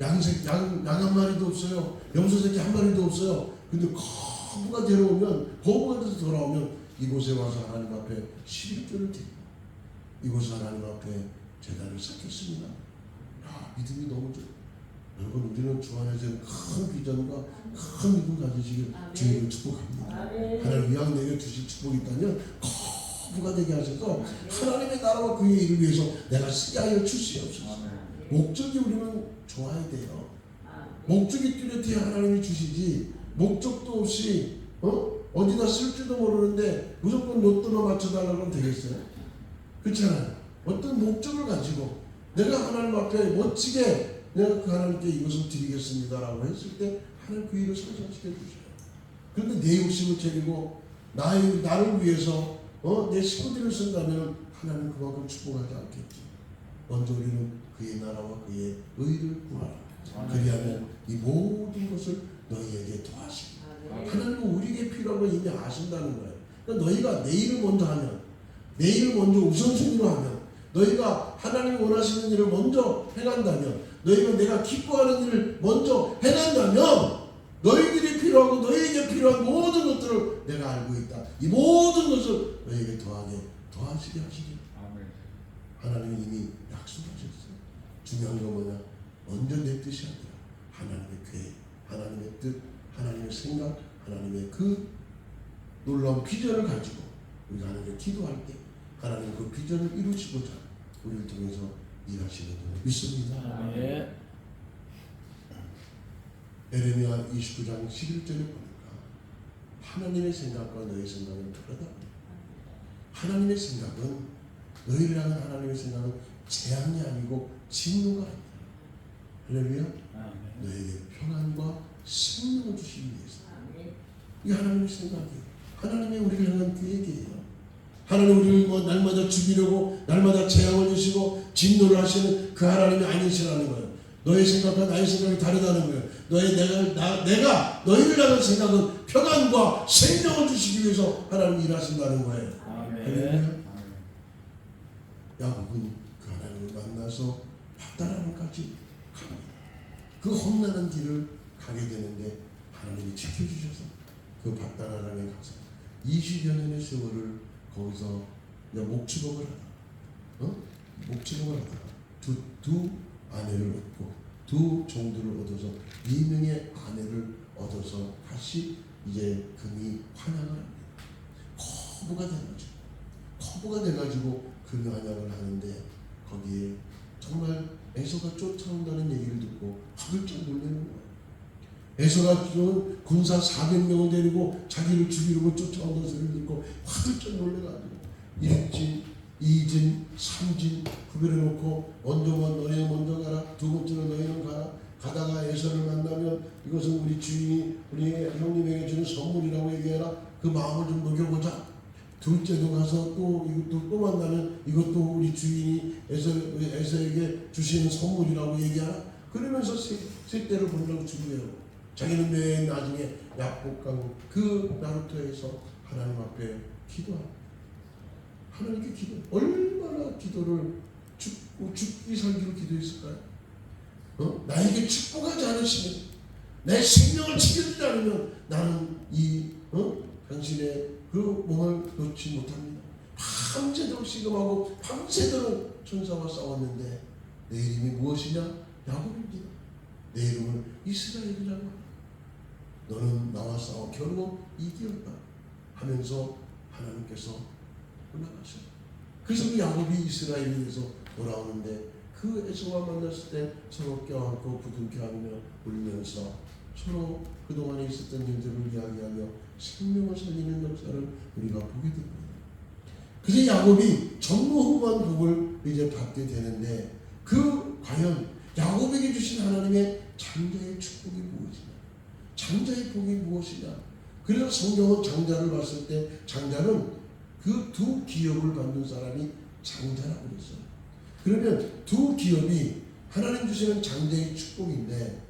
양 한 마리도 없어요. 염소 새끼 한 마리도 없어요. 근데 거부가 돼서 돌아오면 이곳에 와서 하나님 앞에 11조를 드리고 이곳에 하나님 앞에 제단을 쌓겠습니다. 야, 믿음이 너무 좋아요. 여러분 우리는 주 안에서 큰 비전과 큰 믿음 가지시길 주님을 축복합니다. 하나님 위양 내게 주실 축복이 있다면 거부가 되게 하셔서 하나님의 나라와 그의 일을 위해서 내가 쓰게 하여 주시옵소서. 목적이 우리는 좋아야 돼요. 목적이 뚜렷해야 하나님이 주시지 목적도 없이 어디다 쓸지도 모르는데 무조건 로또로 맞춰달라고 하면 되겠어요? 그렇잖아요. 어떤 목적을 가지고 내가 하나님 앞에 멋지게 내가 그 하나님께 이것을 드리겠습니다라고 했을 때 하나님 그 일을 성취시켜 주셔요. 그런데 내 욕심을 차리고 나를 위해서 내 식구들을 쓴다면 하나님 그만큼 축복하지 않겠지. 먼저 우리는 그의 나라와 그의 의를 구하라. 그리하면 이 모든 것을 너희에게 더하시리. 하나님은 우리에게 필요한 걸 이미 아신다는 거예요. 그러니까 너희가 내 일을 먼저 하면, 내 일을 먼저 우선순위로 하면, 너희가 하나님이 원하시는 일을 먼저 행한다면, 너희가 내가 기뻐하는 일을 먼저 행한다면 너희들이 필요하고 너희에게 필요한 모든 것들을 내가 알고 있다. 이 모든 것을 너희에게 더하시게 하시리. 하나님은 이미 약속하셨어요. 중요한 건 뭐냐? 먼저 내 뜻이 아니라 하나님의 계획, 하나님의 뜻, 하나님의 생각, 하나님의 그 놀라운 비전을 가지고 우리가 하나님께 기도할 때 하나님은 그 비전을 이루시고자 우리를 통해서 일하시는 줄 믿습니다. 에레미야 29장 11절에 보니까 하나님의 생각과 너의 생각은 다르다. 하나님의 생각은 너희를 향한 하나님의 생각은 재앙이 아니고 진노가 아니야. 할렐루야. 너에게 평안과 생명을 주시기 위해서. 이게 하나님의 생각이에요. 하나님의 우리를 향한 계획이에요. 하나님 우리를 날마다 죽이려고 날마다 재앙을 주시고 진노를 하시는 그 하나님이 아니시라는 거예요. 너의 생각과 나의 생각이 다르다는 거예요. 내가 너희를 향한 생각은 평안과 생명을 주시기 위해서 하나님이 일하신다는 거예요. 할렐루야. 야곱은 그 하나님을 만나서 밧다람까지 갑니다. 그 험난한 길을 가게 되는데 하나님이 지켜주셔서 그 밧다람에 가서 20여 년의 세월을 거기서 목축업을 하다가 목축업을 하다가 두 아내를 얻고 두 종들을 얻어서 2명의 아내를 얻어서 다시 이제 금이 환양을 합니다. 커브가 돼가지고 금이 환양을 하는데 거기에 정말 에서가 쫓아온다는 얘기를 듣고 화들짝 놀라는 거예요. 에서가 군사 400명을 데리고 자기를 죽이려고 쫓아온다는 소리를 듣고 화들짝 놀래가지고 1진, 2진, 3진 구별해놓고 원종원 너희는 먼저 가라, 두 번째로 너희는 가라. 가다가 에서를 만나면 이것은 우리 주인이 우리 형님에게 주는 선물이라고 얘기해라. 그 마음을 좀 녹여보자. 둘째도 가서 이것도 또 만나면 이것도 우리 주인이 에서에게 주시는 선물이라고 얘기하라. 그러면서 셋째를 부르라고 주고요. 자기는 맨 나중에 약복강 그 나루토에서 하나님 앞에 기도합니다. 하나님께 기도. 얼마나 기도를 죽기 살기로 기도했을까요? 나에게 축복하지 않으시면 내 생명을 지켜주지 않으면 나는 당신의 그 몸을 놓지 못합니다. 밤새도록 시금하고 밤새도록 천사와 싸웠는데 내 이름이 무엇이냐? 야곱입니다. 내 이름을 이스라엘이라고 합니다. 너는 나와 싸워 결국 이기었다 하면서 하나님께서 올라가셔요. 그래서 그 야곱이 이스라엘에 대해서 돌아오는데 그 에서와 만났을 때 서로 껴안고 부둥켜하며 울면서 서로 그동안에 있었던 일들을 이야기하며 생명을 살리는 역사를 우리가 보게 됩니다. 그래서 야곱이 전무후무한 복을 이제 받게 되는데 과연 야곱에게 주신 하나님의 장자의 축복이 무엇이냐? 장자의 복이 무엇이냐? 그래서 성경은 장자를 봤을 때 장자는 그 두 기업을 받는 사람이 장자라고 그랬어요. 그러면 두 기업이 하나님 주시는 장자의 축복인데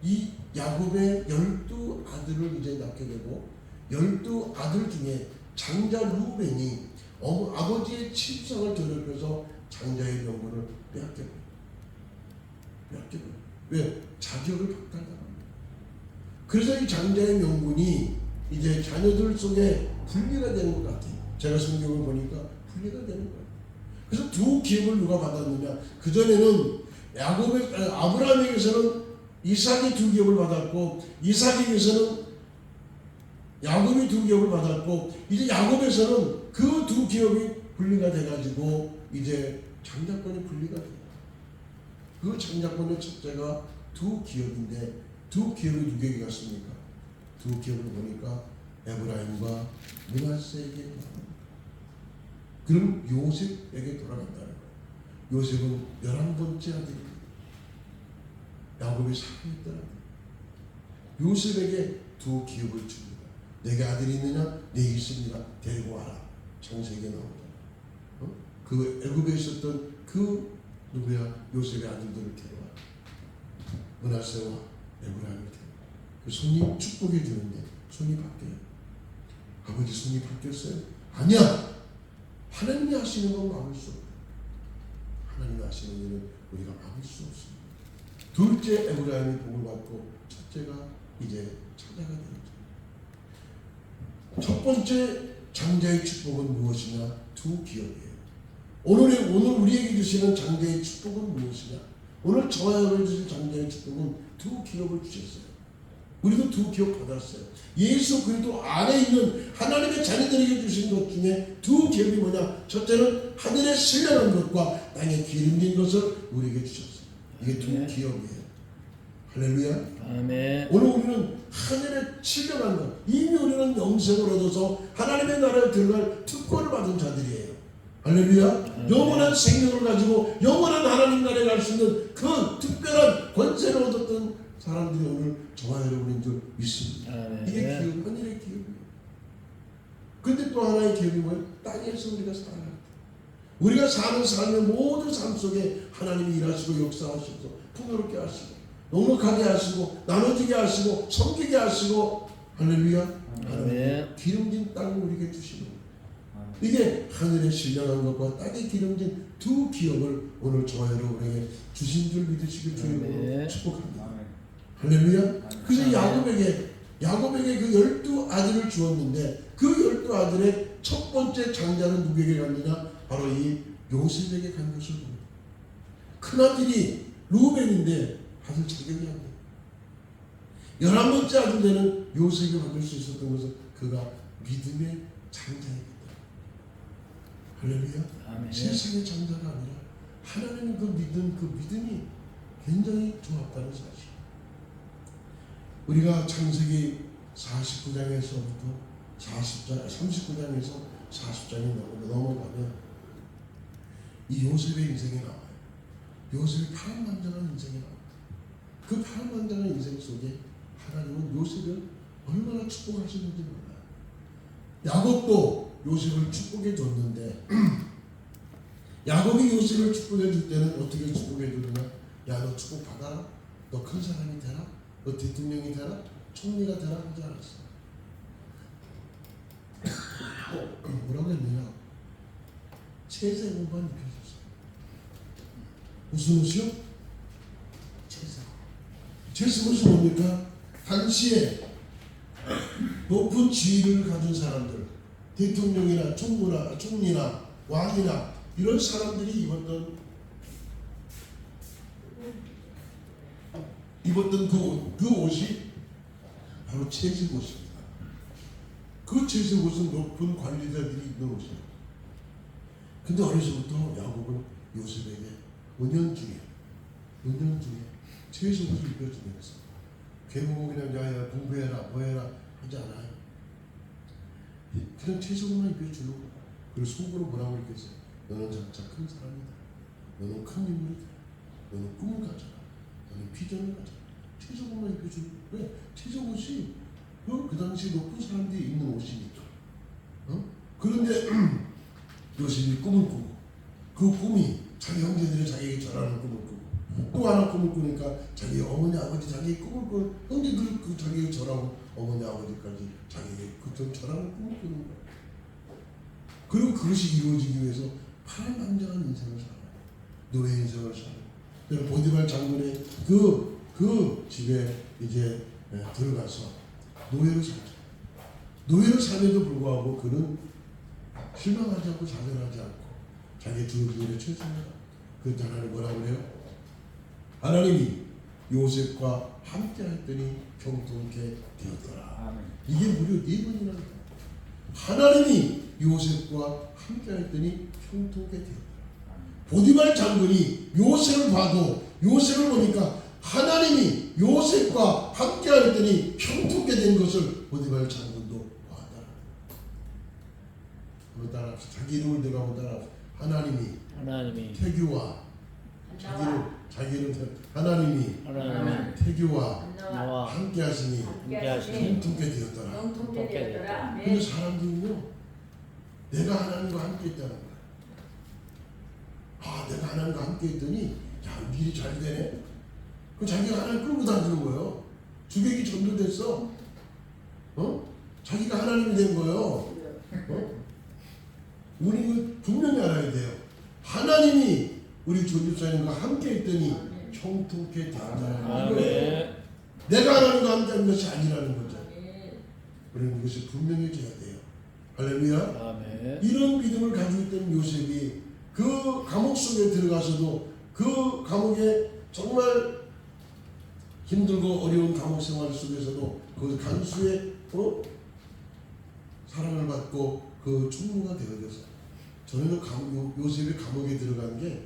이 야곱의 12아들을 이제 낳게 되고 12아들 중에 장자 루벤이 아버지의 칠상을 더럽혀서 장자의 명분을 빼앗겨버려요. 왜? 자격을 박탈당합니다. 그래서 이 장자의 명분이 이제 자녀들 속에 분리가 되는 것 같아요. 제가 성경을 보니까 분리가 되는 거예요. 그래서 두 기업을 누가 받았느냐? 그전에는 아브라함에게서는 이삭이 두 기업을 받았고 이삭에게서는 야곱이 두 기업을 받았고 이제 야곱에서는 그 두 기업이 분리가 돼가지고 이제 장자권이 분리가 돼요. 그 장자권의 첫째가 두 기업인데 두 기업이 누구에게 갔습니까? 두 기업을 보니까 에브라임과 므낫세에게 돌아갑니다. 그럼 요셉에게 돌아간다는 거예요. 요셉은 11번째 아들입니다. 야곱이 사랑했던 아들. 요셉에게 두 기업을 줍니다. 내게 아들이 있느냐? 네 있습니다. 데리고 와라. 창세기에 나오잖아. 그 애굽에 있었던 요셉의 아들들을 데려와. 므낫세와 에브라임을 데려와. 그 손이 축복해 주는데 손이 바뀌어요. 아버지 손이 바뀌었어요? 아니야. 하나님이 하시는 건 막을 수 없어요. 하나님이 하시는 일은 우리가 막을 수 없습니다. 둘째 에브라임이 복을 받고 첫째가 이제 차자가 되었죠. 첫 번째 장자의 축복은 무엇이냐? 두 기업이에요. 오늘 우리에게 주시는 장자의 축복은 무엇이냐? 오늘 저와 여러분이 주신 장자의 축복은 두 기업을 주셨어요. 우리도 두 기업 받았어요. 예수 그리스도 안에 있는 하나님의 자녀들에게 주신 것 중에 두 기업이 뭐냐? 첫째는 하늘에 신령한 것과 땅에 기름진 것을 우리에게 주셨어요. 이게 두 기업이에요. 할렐루야. 아멘. 오늘 우리는 하늘에 칠령한 것, 이미 우리는 영생을 얻어서 하나님의 나라에 들어갈 특권을 받은 자들이에요. 할렐루야. 영원한 생명을 가지고 영원한 하나님 나라에 갈 수 있는 그 특별한 권세를 얻었던 사람들이 오늘 저와 여러분인 줄 믿습니다. 이게 기업, 하늘의 기업이에요. 근데 또 하나의 기업이 뭐예요? 땅에서 우리가 살아갈 때, 우리가 사는 삶의 모든 삶 속에 하나님이 일하시고 역사하시고 풍요롭게 하시고 넉넉하게 하시고 나눠지게 하시고 섬기게 하시고 할렐루야. 아멘. 기름진 땅을 우리에게 주시는 거예요. 이게 하늘에 신령한 것과 땅에 기름진 두 기업을 오늘 저와 여러분에게 주신 줄 믿으시길 주님으로 축복합니다. 할렐루야. 그래서 야곱에게 그 12 아들을 주었는데 그 12 아들의 첫 번째 장자는 누구에게 갔느냐? 바로 이 요셉에게 간 것을 봅니다. 큰아들이 루벤인데 받을 자격이 안 돼요. 11번째 아들 되는 요셉이 받을 수 있었던 것은 그가 믿음의 장자이기 때문에. 할렐루야. 아멘. 세상의 장자가 아니라 하나님의 그 믿음이 굉장히 좋았다는 사실. 우리가 창세기 49장에서부터 39장에서 40장이 넘어가면 이 요셉의 인생이 나와요. 요셉이 파란만장한 인생이 나와요. 그 파란만장한 인생 속에 하나님은 요셉을 얼마나 축복하시는지 몰라요. 야곱도 요셉을 축복해 줬는데 야곱이 요셉을 축복해 줄 때는 어떻게 축복해 주느냐? 야, 너 축복 받아라. 너 큰 사람이 되라. 너 대통령이 되라. 총리가 되라 하지 않았어. 뭐라고 했느냐? 채색 옷만 입혀줬어. 무슨 옷이요? 채색 옷이 뭡니까? 당시에 높은 지위를 가진 사람들, 대통령이나 총리나 왕이나 이런 사람들이 입었던 그 옷이 바로 채색 옷입니다. 그 채색 옷은 높은 관리자들이 입는 옷이에요. 근데 어려서부터 야곱은 요셉에게 5년 중에 채색 옷을 입혀주면서 걔보고 그냥 야야 공부해라 뭐해라 하지 않아요. 그냥 채색 옷만 입혀주고 그리고 속으로 뭐라고 얘기했어요? 너는 장차 큰 사람이다. 너는 큰 인물이다. 너는 꿈을 가져라. 너는 비전을 가져라. 채색 옷만 입혀주고. 왜? 채색 옷이 그 당시 높은 사람들이 입는 옷이니까. 그런데 요셉이 꿈을 꾸고 그 꿈이 자기 형제들이 자기에게 절하는 꿈을 꾸고 또 하나 꿈을 꾸니까 자기 어머니 아버지 자기 꿈을 꾸고 형제들 그 자기에게 절하고 어머니 아버지까지 자기에게 그 절하는 꿈을 꾸는 거예요. 그리고 그것이 이루어지기 위해서 파란만장한 인생을 살아요. 노예 인생을 살아요. 보디발 장군의 그 집에 이제 들어가서 노예로 살죠. 노예로 살에도 불구하고 그는 실망하지 않고 좌절하지 않고 자기 주어진 일에 최선을 다하고 그때 하나님 뭐라고 그래요? 하나님이 요셉과 함께 했더니 형통케 되었더라. 이게 무려 4번이나 돼요. 하나님이 요셉과 함께 했더니 형통케 되었더라. 보디발 장군이 요셉을 봐도 요셉을 보니까 하나님이 요셉과 함께 했더니 형통케 된 것을 보디발 장군도 보았다. 한번 따라합시다. 자기 이름을 대고 따라합시다. 하나님이 태규와 자기는 하나님이 태규와 나와 함께 하시니 형통케 되었더라. 근데 사람들은요, 내가 하나님과 함께 있다는 거야. 아, 내가 하나님과 함께 있더니 야, 일이 잘 되네. 그럼 자기가 하나님 끌고 다니는 거예요. 주객이 전도됐어. 자기가 하나님이 된 거예요. 우리는 분명히 알아야 돼요. 하나님이 우리 조집사님과 함께 있더니 형통케 되었다. 내가 하나님과 함께 하는 것이 아니라는 거죠. 우리는 이것이 분명해져야 돼요. 할렐루야. 이런 믿음을 가지고 있던 요셉이 그 감옥 속에 들어가서도 그 감옥에 정말 힘들고 어려운 감옥 생활 속에서도 그 간수의 사랑을 받고 그 총무가 되어져서 저는 요셉이 감옥에 들어간 게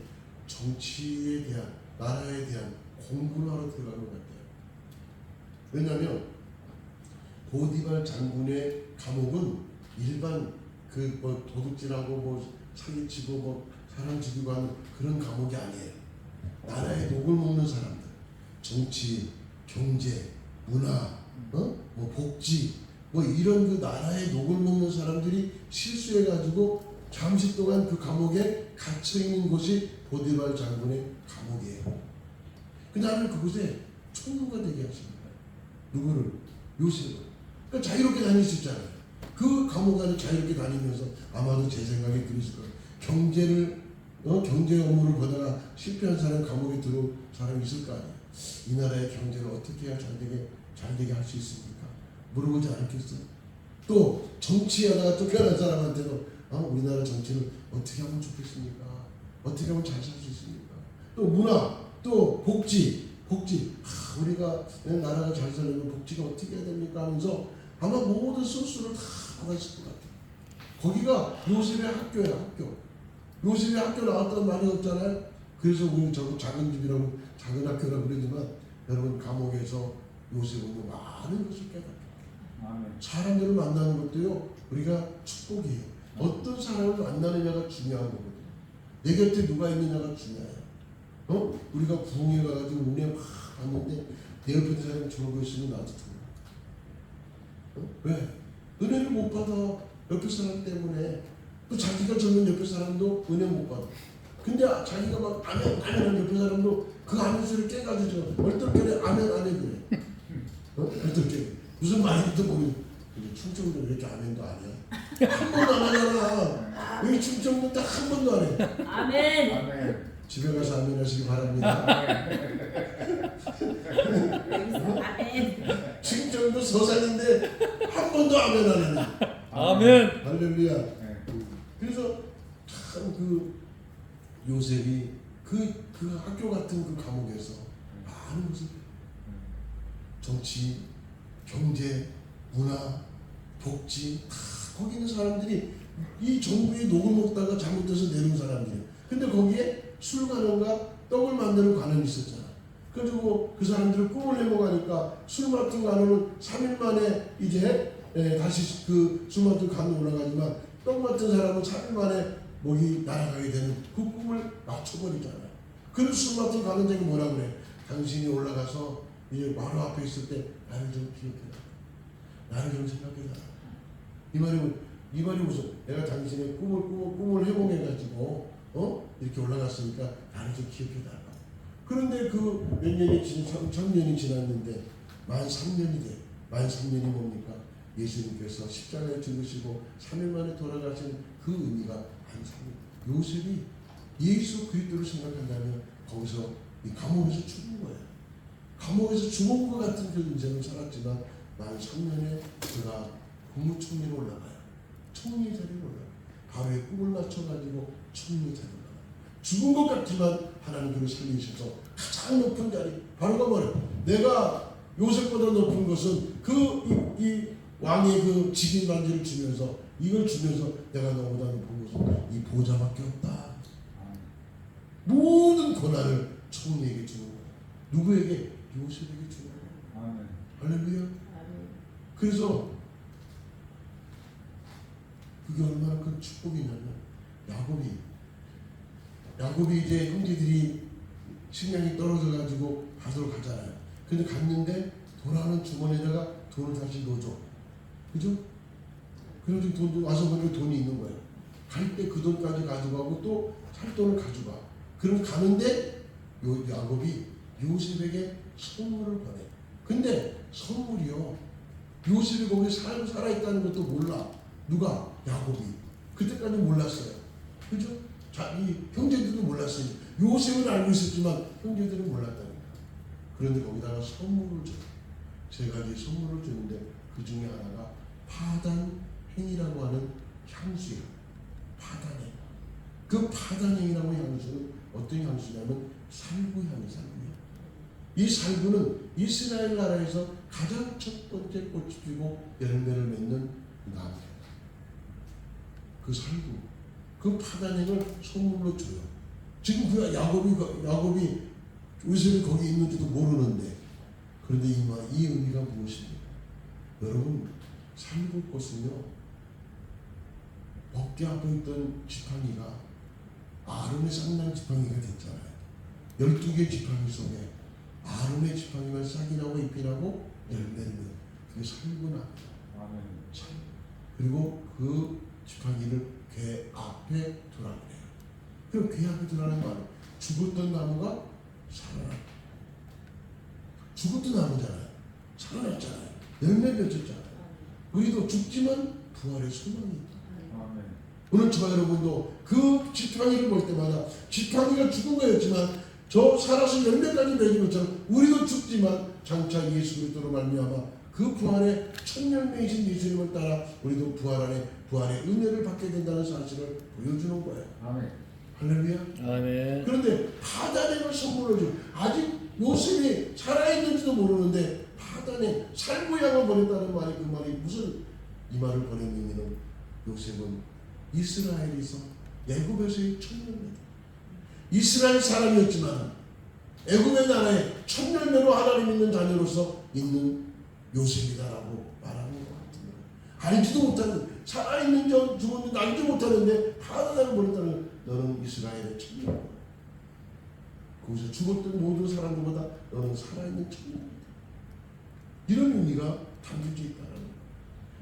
정치에 대한 나라에 대한 공부를 하러 들어간 것 같아요. 왜냐하면 보디발 장군의 감옥은 일반 그 뭐 도둑질하고 뭐 사기치고 뭐 사람 죽이고 하는 그런 감옥이 아니에요. 나라의 녹을 먹는 사람들, 정치, 경제, 문화, 뭐 복지, 뭐 이런 그 나라의 녹을 먹는 사람들이 실수해가지고 잠시 동안 그 감옥에 갇혀 있는 곳이 보디발 장군의 감옥이에요. 근데 하나님 그곳에 총무가 되게 하십니다. 누구를? 요셉을. 그러니까 자유롭게 다닐 수 있잖아요. 그 감옥 안에 자유롭게 다니면서 아마도 제 생각에 그랬을 거예요. 경제 업무를 보다가 실패한 사람 감옥에 들어온 사람이 있을 거 아니에요. 이 나라의 경제를 어떻게 해야 잘 되게 할 수 있습니까? 물어보지 않겠어요? 또 정치하다가 쫓겨난 사람한테도 우리나라 정치를 어떻게 하면 좋겠습니까? 어떻게 하면 잘 살 수 있습니까? 또 문화, 또 복지. 우리가 나라가 잘 살려면 복지가 어떻게 해야 됩니까? 하면서 아마 모든 소스를 다 받았을 것 같아요. 거기가 요셉의 학교예요, 학교. 요셉의 학교 나왔다는 말이 없잖아요. 그래서 우리 작은 집이라고 작은 학교라고 그러지만 여러분 감옥에서 요셉은 많은 것을 깨닫게. 사람들을 만나는 것도요 우리가 축복이에요. 어떤 사람을 만나느냐가 중요한 거거든요. 내 곁에 누가 있느냐가 중요해요. 우리가 부흥회 가가지고 은혜 막 받는데 내 옆에 있는 사람이 좋은 거 있으면 나도 좋아. 왜? 은혜를 못 받아. 옆에 사람 때문에. 또 자기가 젊은 옆에 사람도 은혜 못 받아. 근데 자기가 막 아멘 하는 옆에 사람도 그 아멘 소리를 깨가지고 얼떨결에 아멘 그래. 얼떨결에 무슨 말인지도 모르겠어. 근데 충청도 이렇게 아멘도 안 해. 한 번도 안 하잖아. 여기 충청도 딱 한 번도 안 해. 아멘. 집에 가서 아멘 하시기 바랍니다. 충청도 서산인데 한 번도 아멘 안 하네. 아멘. 할렐루야. 그래서 참 그 요셉이 그 학교 같은 그 감옥에서 많은 것을 정치, 경제, 문화, 복지 다 거기 있는 사람들이 이 정부의 녹을 먹다가 잘못해서 내려온 사람들이에요. 근데 거기에 술관원과 떡을 만드는 관원이 있었잖아. 그리고 그 사람들을 꿈을 내먹으니까 술 맡은 관원은 3일 만에 이제 다시 그 술 맡은 관원 올라가지만 떡 맡은 사람은 3일 만에 목이 날아가게 되는 그 꿈을 맞춰버리잖아요. 그래서 술 맡은 관원장이 뭐라 그래? 당신이 올라가서 이제 마루 앞에 있을 때 나를 좀 기억해라. 나를 좀 생각해라. 이 말이 무슨? 내가 당신의 꿈을 회복해가지고 이렇게 올라갔으니까 나를 좀 기억해달라. 그런데 그 몇 년이 천년이 지났는데 만 3년이 돼. 만 3년이 뭡니까? 예수님께서 십자가에 죽으시고 3일 만에 돌아가신 그 의미가 만 3년. 요셉이 예수 그리스도를 생각한다면 거기서 이 감옥에서 죽은 거예요. 감옥에서 죽은 것 같은 그 인생을 살았지만 만 3년에 그가 국무총리로 올라가요. 총리 자리로 올라가요. 바로의 꿈을 맞춰가지고 총리 자리로 올라가요. 죽은 것 같지만 하나님 그를 살리셔서 가장 높은 자리 바로가 뭐예요? 내가 요셉보다 높은 것은 이 왕의 그 직인 반지를 주면서 이걸 주면서 내가 너보다 높은 것은 이 보좌밖에 없다. 모든 권한을 총리에게 주는 거야. 누구에게? 요셉에게 주는 거야. 할렐루야. 그래서 그게 얼마나 큰 축복이냐면 야곱이 이제 형제들이 식량이 떨어져가지고 밭으로 가잖아요. 근데 갔는데 돌아오는 주머니에다가 돈을 다시 넣어줘. 그죠? 그래서 돈 와서 보니까 돈이 있는 거예요. 갈 때 그 돈까지 가져가고 또 살 돈을 가져가. 그럼 가는데 야곱이 요셉에게 선물을 보내. 근데 선물이요. 요셉이 거기 살아있다는 것도 몰라. 누가? 야곱이. 그때까지 몰랐어요. 그죠? 이 형제들도 몰랐어요. 요셉은 알고 있었지만 형제들은 몰랐다니까. 그런데 거기다가 선물을 줘요. 세 가지 선물을 주는데 그 중에 하나가 파단행이라고 하는 향수예요. 파단행. 그 파단행이라고 하는 향수는 어떤 향수냐면 살구향이에요. 이 살구는 이스라엘 나라에서 가장 첫 번째 꽃이 피고 열매를 맺는 나무예요. 그 살구, 그 파단행을 선물로 줘요. 지금 그 야곱이 요셉이 거기 있는지도 모르는데 그런데 이 의미가 무엇입니까? 여러분, 살볼 것은요, 먹기 앞에 있던 지팡이가 아론의 쌍난 지팡이가 됐잖아요. 12개 지팡이 속에 아론의 지팡이만 싹이 나고 잎이 나고 열매는 그게 살구나. 아멘. 그리고 그 지팡이를 궤 앞에 두라고 해요. 그럼 궤 앞에 두라는 말은 죽었던 나무가 살아나. 죽었던 나무잖아요. 살아났잖아요. 열매 맺었잖아요. 우리도 죽지만 부활의 소망이 있다. 아멘. 오늘 저와 여러분도 그 지팡이를 볼 때마다 지팡이가 죽은 거였지만 저 살아서 열매까지 맺은 것처럼 우리도 죽지만 장차 예수 그리스도로 말미암아 그 부활의 첫 열매이신 예수님을 따라 우리도 부활 안에 부활의 은혜를 받게 된다는 사실을 보여주는 거예요. 아멘. 할렐루야. 아멘. 그런데 파단행을 선물로 준 아직 요셉이 살아있는지도 모르는데 파단에 살구양을 보냈다는 말이 그 말이 무슨 이 말을 보낸 의미는 요셉은 이스라엘에서 애굽에서의 첫 열매다. 이스라엘 사람이었지만 애굽의 나라에 첫 열매로 하나님 있는 자녀로서 있는 요셉이다라고 말하는 것 같은 거예요. 알지도 못하는 살아있는 자 죽었는데 알지도 못하는데 파단행을 보냈다는 너는 이스라엘의 첫 열매. 거기서 죽었던 모든 사람들보다 너는 살아있는 첫 열매다. 이런 의미가 담겨져 있다는 거예요.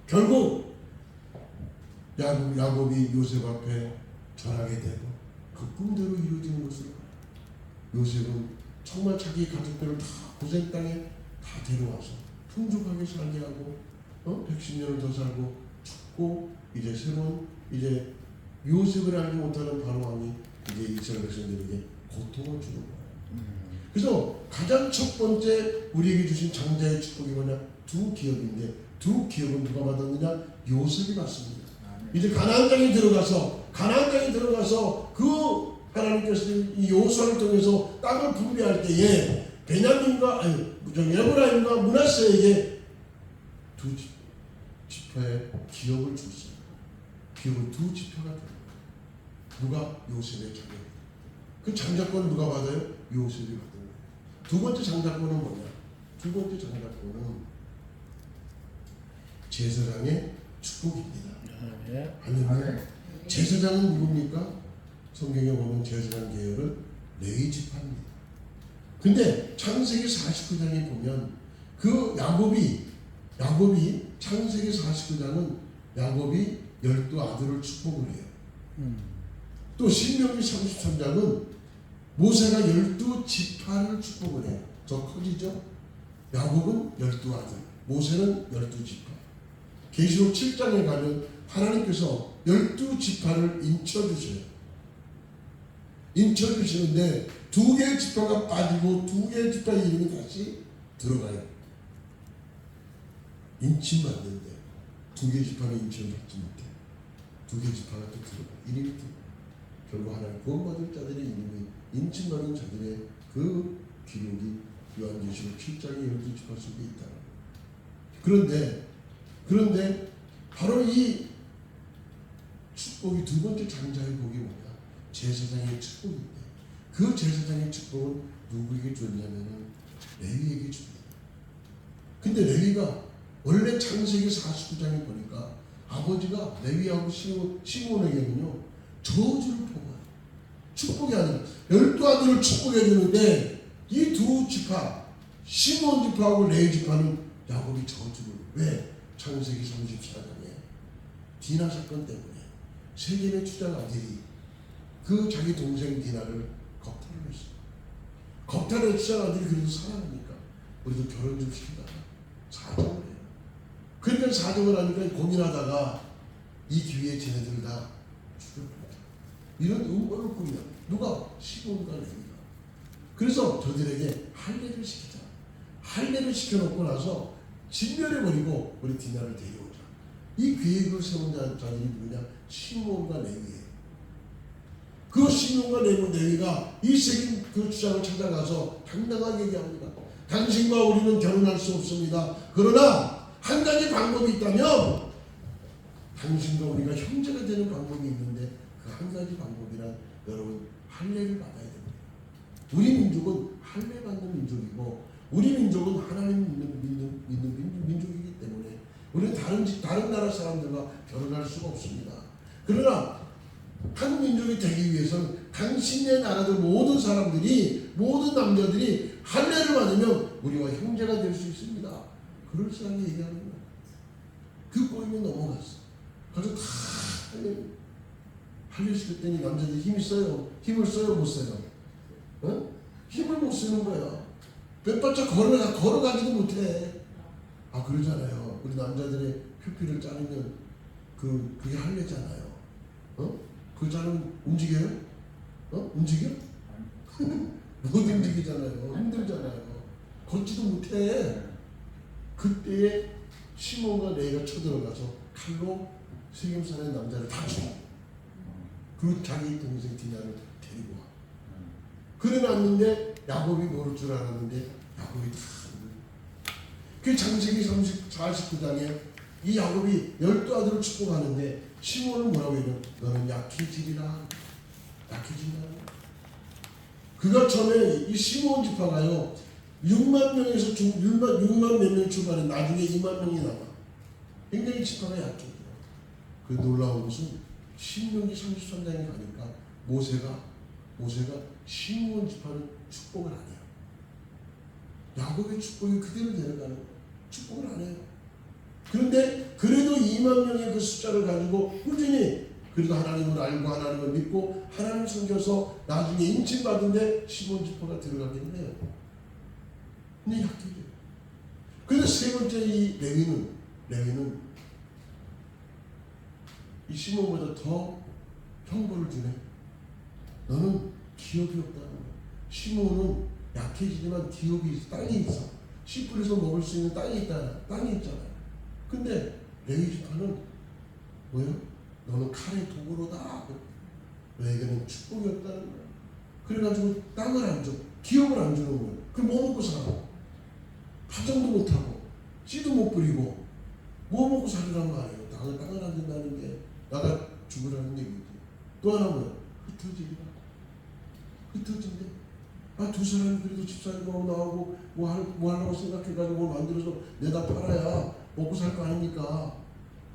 결국 야곱이 요셉 앞에 절하게 되고 그 꿈대로 이루어지는 것을 봐요. 요셉은 정말 자기 가족들을 다 고생 땅에 다 데려와서 풍족하게 살게 하고 110년을 더 살고 죽고 이제 새로운 이제 요셉을 알지 못하는 바로왕이 이제 이스라엘 백성들에게 고통을 주는 거예요. 그래서 가장 첫 번째 우리에게 주신 장자의 축복이 뭐냐? 두 기업인데 두 기업은 누가 받았느냐? 요셉이 받습니다. 이제 가나안 땅에 들어가서 그 하나님께서 이 여호수아를 통해서 땅을 분배할 때에 베냐민과 에브라임과 므낫세에게 두 지파의 기업을 줬어요. 기업은 두 지파가 돼요. 누가? 요셉의 자녀. 그 장자권을 누가 받아요? 요셉이 받는 거예요. 두 번째 장자권은 뭐냐? 두 번째 장자권은 제사장의 축복입니다. 할렐루야. 제사장은 누굽니까? 성경에 보면 제사장 계열은 레위 지파입니다. 근데 창세기 49장에 보면 그 야곱이 창세기 49장은 야곱이 12아들을 축복을 해요. 또 신명기 33장은 모세가 12지파를 축복을 해요. 더 커지죠? 야곱은 12아들, 모세는 12지파. 계시록 7장에 가면 하나님께서 12지파를 인쳐주셔요. 인쳐주시는데 두 개의 지파가 빠지고 두 개의 지파의 이름이 다시 들어가요. 인침받는데 두 개의 지파는 인침을 받지 못해. 두 개의 지파가 또 들어가. 이름이 들어가. 결국 하나님 구원받을 자들의 이름이 인침받은 자들의 그 기록이 요한계시록 7장의 12지파 속에 있다. 그런데 바로 이 축복이 두 번째 장자의 복이 뭐냐? 제사장의 축복인데 그 제사장의 축복은 누구에게 줬냐면은 레위에게 줍니다. 근데 레위가 원래 창세기 49장에 보니까 아버지가 레위하고 시몬에게는요 저주를 퍼부어요. 축복이 아니라 12아들을 축복해 주는데 이 두 지파 시몬 지파하고 레위 지파는 야곱이 저주를 왜? 창세기 34장에 디나 사건 때문에 세겜의 추장 아들이 그 자기 동생 디나를 겁탈을 했어요. 겁탈을 추장 아들이 그래도 사랑하니까 우리도 결혼 좀 시키다가 사정을 해요. 그러니까 사정을 하니까 고민하다가 이 기회에 쟤네들을 다 죽여버렸다. 이런 음모를 꾸며 누가? 시몬과 레위가. 그래서 저들에게 할례를 시키자. 할례를 시켜놓고 나서 진멸해버리고 우리 디나를 데려오자. 이 계획을 세운 자들이 누구냐? 시몬과 레위예요. 그 시몬과 레위가 이 세겜 그 주장을 찾아가서 당당하게 얘기합니다. 당신과 우리는 결혼할 수 없습니다. 그러나 한 가지 방법이 있다면 당신과 우리가 형제가 되는 방법이 있는데 그 한 가지 방법이란 여러분 할례를 받아야 됩니다. 우리 민족은 할례 받는 민족이고 우리 민족은 하나님 믿는 민족이기 때문에 우리는 다른 나라 사람들과 결혼할 수가 없습니다. 그러나 한 민족이 되기 위해서는 당신의 나라들 모든 사람들이 모든 남자들이 할례를 받으면 우리와 형제가 될 수 있습니다. 그럴싸하게 얘기하는 거야. 그 꼬임에 넘어갔어. 그래서 다 할례 시켰더니 남자들이 힘을 써요 못 써요? 어? 힘을 못 쓰는 거야. 몇 발짝 걸어가지도 못해. 아 그러잖아요. 우리 남자들의 표피를 자르면 그게 할례잖아요. 어? 그거 자르면 움직여요? 어? 움직여? 못 움직이잖아요. 힘들잖아요. 걷지도 못해. 그때에 시몬과 레이가 쳐들어가서 칼로 세겜산의 남자를 다 죽여. 그리고 자기 동생 디나를 데리고 와. 그래 놨는데 야곱이 모를 줄 알았는데 야곱이 다 그 창세기 49장에 이 야곱이 12아들을 축복하는데 시몬은 뭐라고 해요? 너는 약해지리라. 약해진다. 그가 처음에 이 시몬 지파가요 6만 명에서 6만 몇 명 출발해 나중에 2만 명이 남아. 굉장히 지파가 약해요. 그 놀라운 것은 신명기 33장에 가니까 모세가 시몬 지파는 축복을 안 해요. 야곱의 축복이 그대로 내려가는 거예요. 축복을 안 해요. 그런데 그래도 2만 명의 그 숫자를 가지고 꾸준히 그래도 하나님을 알고 하나님을 믿고 하나님을 섬겨서 나중에 인침받은데 시몬 지파가 들어가긴 해요. 근데 약해져요. 그래서 세 번째 이 레위는 이 시몬보다 더 형벌을 주네. 너는 기업이 없다는 거야. 시몬은 약해지지만 기업이 있어. 땅이 있어. 씨 뿌려서 먹을 수 있는 땅이 있잖아요. 근데 레위 지파는 뭐예요? 너는 칼의 도구로다. 너에게는 축복이 없다는 거야. 그래가지고 땅을 안 줘. 기업을 안 주는 거야. 그럼 뭐 먹고 살아? 파종도 못하고 씨도 못 뿌리고 뭐 먹고 살으란 말이에요. 땅을 안 준다는 게 나가 죽으라는 얘기지. 또 하나 뭐야? 흩어진대. 두 사람이 그래도 집사님하고 나오고 뭐 하려고 생각해가지고 만들어서 내다 팔아야 먹고 살 거 아닙니까?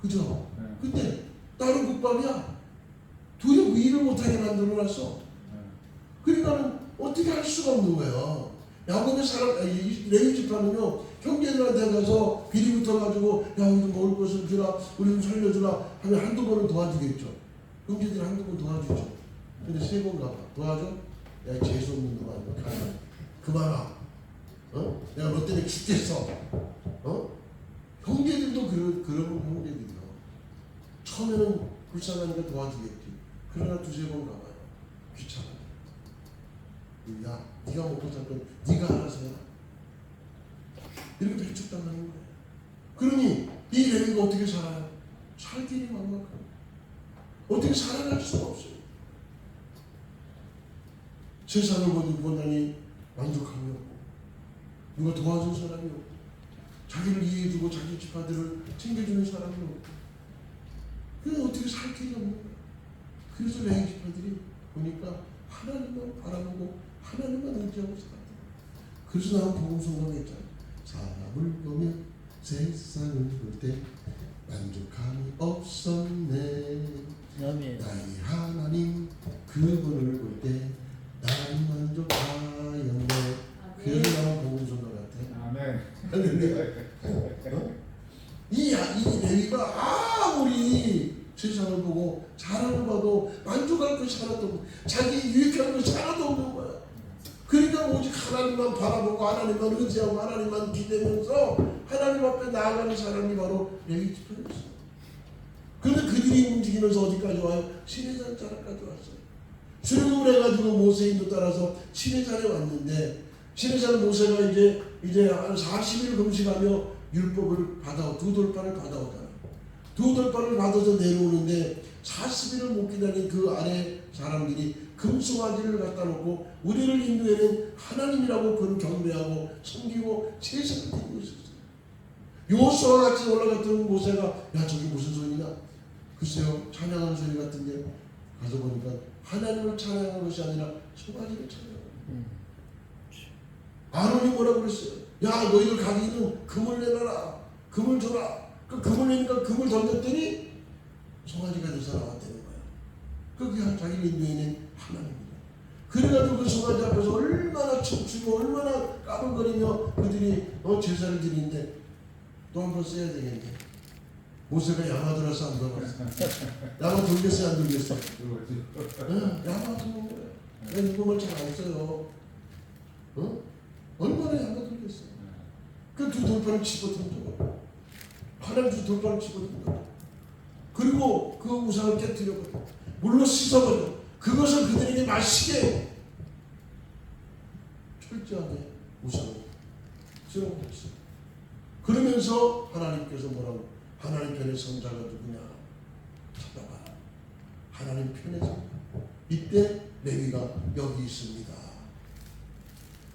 그죠? 네. 근데 다른 국밥이야. 둘이 일을 못하게 만들어놨어. 그러니까는 어떻게 할 수가 없는 거예요. 야곱의 레위 지파는요 형제들한테 가서 비리 붙어가지고 야 우리 좀 먹을 것을 주라 우리 좀 살려주라 하면 한두 번은 도와주겠죠. 형제들이 한두 번 도와주죠. 근데 세 번 가봐. 도와줘? 야 재수없는 놈아 그만 와. 어? 내가 너 때문에 죽겠어. 어? 형제들도 그런 형제들이요. 처음에는 불쌍하니까 도와주겠지. 그러나 두세 번 가봐요. 귀찮아. 야 네가 먹고 살 건 네가 알아서 해라. 이렇게 배척당하는 거예요. 그러니 이 레위가 어떻게 살아요? 살 길이 막막해요. 어떻게 살아갈 수가 없어요. 세상을 본다니 만족함이 없고 누가 도와준 사람이 없고 자기를 이해해주고 자기 집안들을 챙겨주는 사람이 없고 그냥 어떻게 살 길이 없는 거야. 그래서 레위 집안들이 보니까 하나님만 바라보고 하나님만 의지하고 살았다. 그래서 나는 복음성경에 있잖아. 사람을 보면 세상을 볼 때 만족함이 없었네. 아멘. 나의 하나님 그분을 볼 때 나는 만족하였네. 그래서 나는 복음성경 같아. 아멘. 이 레위가 아무리 세상을 보고 사람을 봐도 만족할 것이 하나도 없고 자기 유익할 것이 하나도 없는 거야. 그러니까 오직 하나님만 바라보고 하나님만 의지하고 하나님만 기대면서 하나님 앞에 나아가는 사람이 바로 레위 지파였어. 그런데 그들이 움직이면서 어디까지 와요? 시내산 자락까지 왔어요. 출애굽을 해가지고 모세의 인도 따라서 시내산에 왔는데 시내산 모세가 이제 한 40일 금식하며 율법을 두 돌판을 받아오잖아요. 두 돌판을 받아서 내려오는데 40일을 못 기다린 그 아래 사람들이 금송아지를 갖다 놓고 우리를 인도에는 하나님이라고 그를 경배하고 섬기고 세상을 드리고 있었어요. 여호수아와 같이 올라갔던 모세가 야 저기 무슨 소리냐? 글쎄요 찬양하는 소리 같은데 가서 보니까 하나님을 찬양하는 것이 아니라 송아지를 찬양하는 거예요. 아론이 뭐라고 그랬어요? 야, 너희들 가지고 있는 금을 내놔라. 금을 줘라. 그 금을 내니까 금을 던졌더니 송아지가 돼서 나왔다는 거예요. 그게 자기 인도에는 하나님입니다. 그래가지고 그 송아지 앞에서 얼마나 춤추고 얼마나 까불거리며 그들이 제사를 드리는데 또 한 번 써야 되겠네. 모세가 야마 들어서 안 들어갔어. 야마 돌겠어요, 안 돌겠어요? 야마 들어온 거예요. 내 이름을 잘 안 써요. 얼마나 야마 돌겠어요. 그 두 돌판을 집어던져. 하나님 두 돌판을 집어던져. 그리고 그 우상을 깨뜨려버려. 물로 씻어버려. 그것을 그들에게 마시게 철저하게 우상을 쓸어버렸어요. 그러면서 하나님께서 뭐라고? 하나님 편의 선자가 누구냐? 찾아봐라. 하나님 편의 선자. 이때 레위가 여기 있습니다.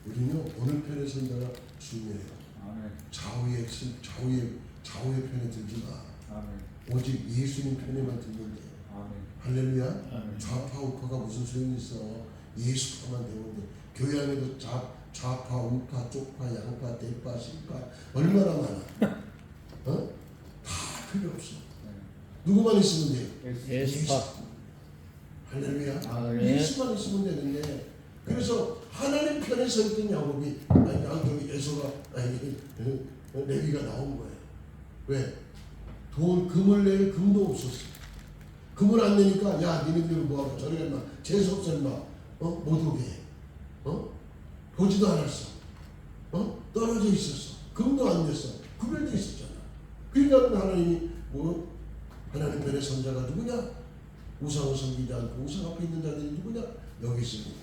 우리는 오늘 편의 선자가 중요해요. 좌우의 편에 들지 마. 오직 예수님 편에만 들면 돼요. 할렐루야. 좌파 우파가 무슨 소용이 있어? 예수파만 되면 돼. 교회 안에도 좌파 우파 쪽파 양파 대파 신파 얼마나 많아. 다 필요 없어. 누구만 있으면 돼요? 예수파. 할렐루야. 예수만 있으면 되는데, 그래서 하나님 편에 서 있던 야곱이 에서가 레위가 나온 거예요. 왜? 금을 낼 금도 없었어. 금을 안 내니까 야 니네들 뭐하고 저리 갔나 재수없어 임마 못 오게 해. 보지도 않았어. 떨어져 있었어. 금도 안 냈어. 구별돼 있었잖아. 그러니까 하나님이 하나님 편의 선자가 누구냐? 우상을 섬기지 않고 우상 앞에 있는 자들이 누구냐? 여기 있으니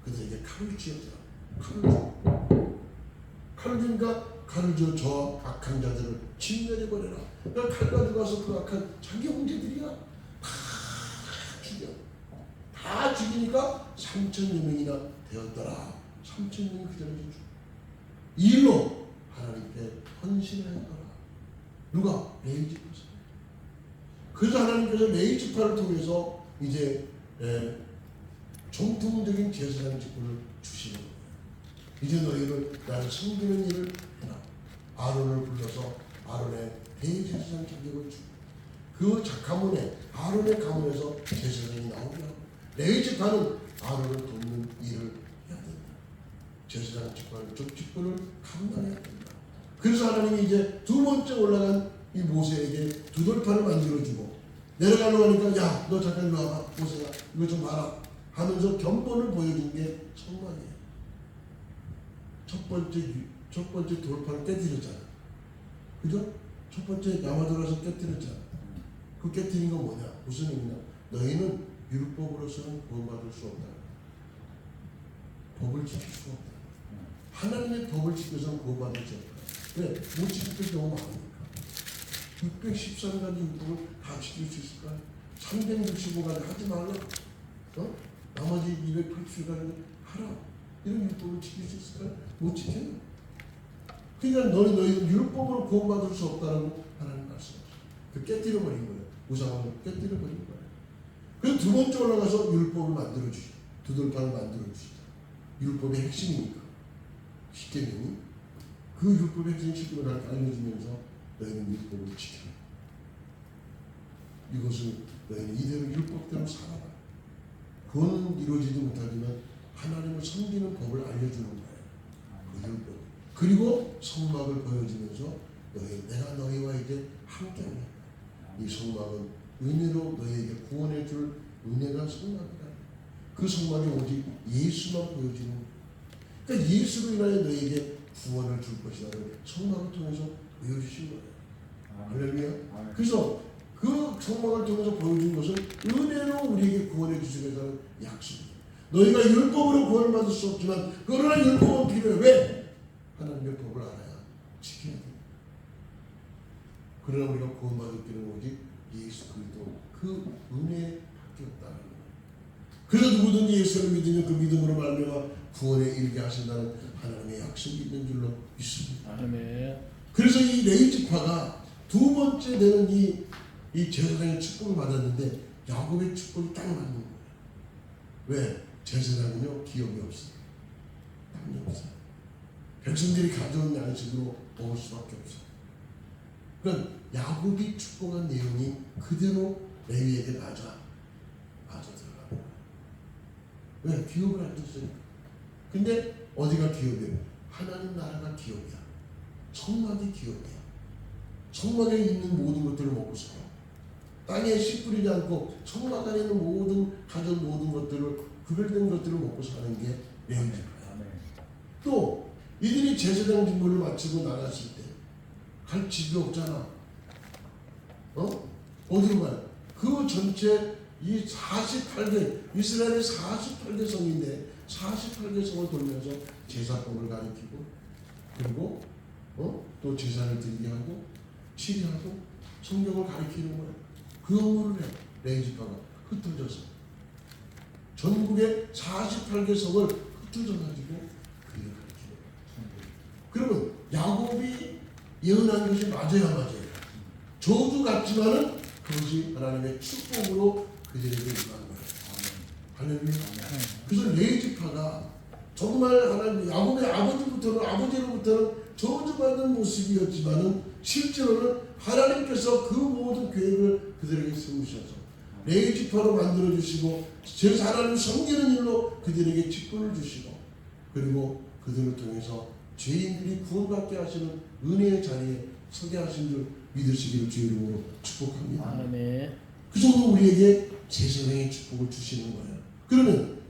그들에게 칼을 쥐어라. 칼을 주니까 칼을 줘 저 악한 자들을 진멸해버려라. 그러니까 칼 가지고 가서 그 악한 자기 형제들이야. 다 죽이니까 3,000여 명이나 되었더라. 3,000 명이 그 자리에 죽어. 이 일로 하나님께 헌신을 했더라. 누가? 레위 지파에서. 그래서 하나님께서 레위 지파를 통해서 이제 정통적인 제사장 직분을 주시는 거예요. 이제 너희를 나를 섬기는 일을 해라. 아론을 불러서 아론의 대제사장 자격을 주고 그 가문에 아론의 가문에서 제사장이 나오게 하고 레위 지파는 아론을 돕는 일을 해야 된다. 제사장 직분을 좀 직분을 감당해야 된다. 그래서 하나님이 이제 두 번째 올라간 이 모세에게 두 돌판을 만들어주고 내려가려고 하니까 야 너 잠깐 일로 와봐 모세야 이거 좀 봐라 하면서 견본을 보여준 게 성막이에요. 첫 번째 돌판을 깨뜨렸잖아. 그죠? 첫 번째 야마돌아서 깨뜨렸잖아. 그 깨뜨린 건 뭐냐? 무슨 의미냐? 너희는 율법으로서는 구원받을 수 없다. 법을 지킬 수 없다. 하나님의 법을 지켜서는 구원받을 수 없다. 왜? 못 지킬 경우 많으니까. 613가지 율법을 다 지킬 수 있을까? 365가지 하지 말라. 나머지 280가지는 하라. 이런 율법을 지킬 수 있을까? 못 지켜요. 그러니까 너희는 율법으로 구원받을 수 없다라고 하나님 말씀하셨어요. 그 깨뜨려버린 거예요. 우상을 깨뜨려버린 거예요. 그래서 두 번째 올라가서 율법을 만들어주시죠. 두 돌판을 만들어주시죠. 율법의 핵심이니까. 십계명이 그 율법의 핵심 십계명을 알려주면서 너희는 율법을 지켜라. 이것을 너희는 이대로 율법대로 살아라. 그거는 이루어지지 못하지만 하나님을 섬기는 법을 알려주는 거예요. 그 율법. 그리고 성막을 보여주면서 내가 너희와 이제 함께하네. 이 성막은 은혜로 너희에게 구원해 줄 은혜가 성막이다. 그 성막이 오직 예수만 보여주는 거예요. 그러니까 예수로 인하여 너희에게 구원을 줄 것이다를 성막을 통해서 보여주신 거예요. 할렐루야. 그래서 그 성막을 통해서 보여준 것은 은혜로 우리에게 구원해 주시겠다는 약속이에요. 너희가 율법으로 구원을 받을 수 없지만 그러나 율법은 필요해. 왜? 하나님의 법을 알아야 지켜야 돼. 그러나 우리가 구원받을 길은 오직 예수 그리스도 그 은혜밖에 없다는 거예요. 그래서 누구든지 예수를 믿으면 그 믿음으로 말미암아 구원에 이르게 하신다는 하나님의 약속이 있는 줄로 믿습니다. 아멘. 그래서 이 레위 지파가 두 번째 되는 이 제사장의 축복을 받았는데 야곱의 축복이 딱 맞는 거예요. 왜? 제사장은요 기업이 없어요. 땅이 없어요. 백성들이 가져온 양식으로 먹을 수밖에 없어. 그러니까 야곱이 축복한 내용이 그대로 레위에게 맞아 들어가는 거야. 왜? 기업을 안 줬으니까. 근데 어디가 기업이에요? 하나님 나라가 기업이야. 성막이 기업이야. 성막에 있는 모든 것들을 먹고 살아. 땅에 씨 뿌리지 않고 성막 안에 있는 모든 가전 모든 것들을 구별된 것들을 먹고 사는 게 레위지파야. 아멘. 또 이들이 제사장 직무를 마치고 나갔을 때 갈 집이 없잖아. 어디로 가요? 그 전체 이 48개 이스라엘의 48개 성인데 48개 성을 돌면서 제사법을 가르치고 그리고 또 제사를 드리게 하고 치리하고 성경을 가르치는 거야. 그 업무를 해. 레위지파가 흩어져서 전국의 48개 성을 흩어져 가지고 그를 가르치는 거야. 그러면 야곱이 예언한 것이 맞아요. 저주 같지만은 그것이 하나님의 축복으로 그들에게 임한 거예요. 할렐루야. 그래서 레위지파가 정말 하나님 야곱의 아버지로부터는 저주받는 모습이었지만은 실제로는 하나님께서 그 모든 계획을 그들에게 세우셔서 레위지파로 만들어 주시고 하나님 섬기는 일로 그들에게 직분을 주시고 그리고 그들을 통해서 죄인들이 구원받게 하시는 은혜의 자리에 서게 하신 줄 믿으시기를 주의 이름으로 축복합니다. 아멘. 그 정도 우리에게 제사장의 축복을 주시는 거예요. 그러면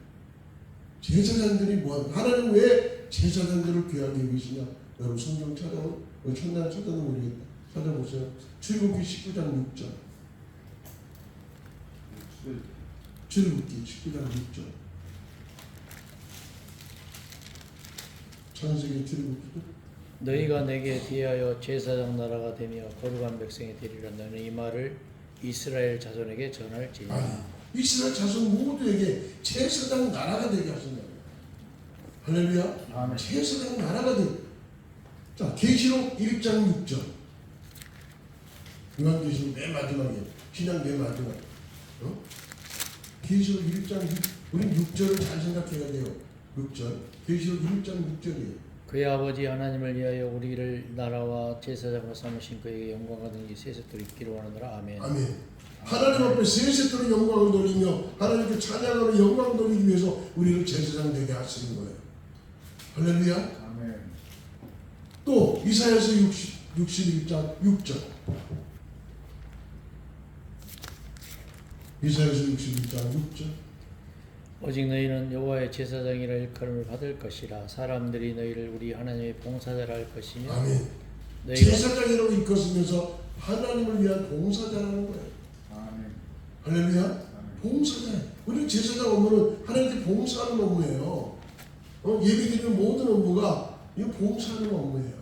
제사장들이 하나님 왜 제사장들을 귀하게 여기시냐? 여러분 성경 천장 찾아도 모르겠다. 찾아보세요. 출애굽기 19장 6절. 출애굽기 19장 6절. 창세기 출애굽기. 너희가 내게 대하여 제사장 나라가 되며 거룩한 백성이 되리라. 너는 이 말을 이스라엘 자손에게 전할지니라. 이스라엘 자손 모두에게 제사장 나라가 되게 하신다. 할렐루야. 아멘. 제사장 나라가 되게. 자, 계시록 1장 6절. 요한계시록 맨 마지막에 신약 맨 마지막. 계시록 1장 6. 우리 6절을 잘 생각해야 돼요. 6절. 계시록 1장 6절이에요. 그의 아버지 하나님을 위하여 우리를 나라와 제사장으로 삼으신 그에게 영광과 능력이 세세토록 있기를 원하노라. 아멘. 아멘. 하나님 앞에 세세토록 영광을 돌리며 하나님께 찬양하는 영광 돌리기 위해서 우리를 제사장 되게 하시는 거예요. 할렐루야. 아멘. 또 이사야서 61장 6절. 이사야서 61장 6절. 오직 너희는 여호와의 제사장이라 일컬음을 받을 것이라. 사람들이 너희를 우리 하나님의 봉사자라 할 것이며 아멘. 너희가 제사장이라고 일컫으면서 하나님을 위한 봉사자라는 거예요. 아멘. 할렐루야. 봉사자. 우리 제사장 업무는 하나님께 봉사하는 업무예요. 예배드리는 모든 업무가 이 봉사하는 업무예요.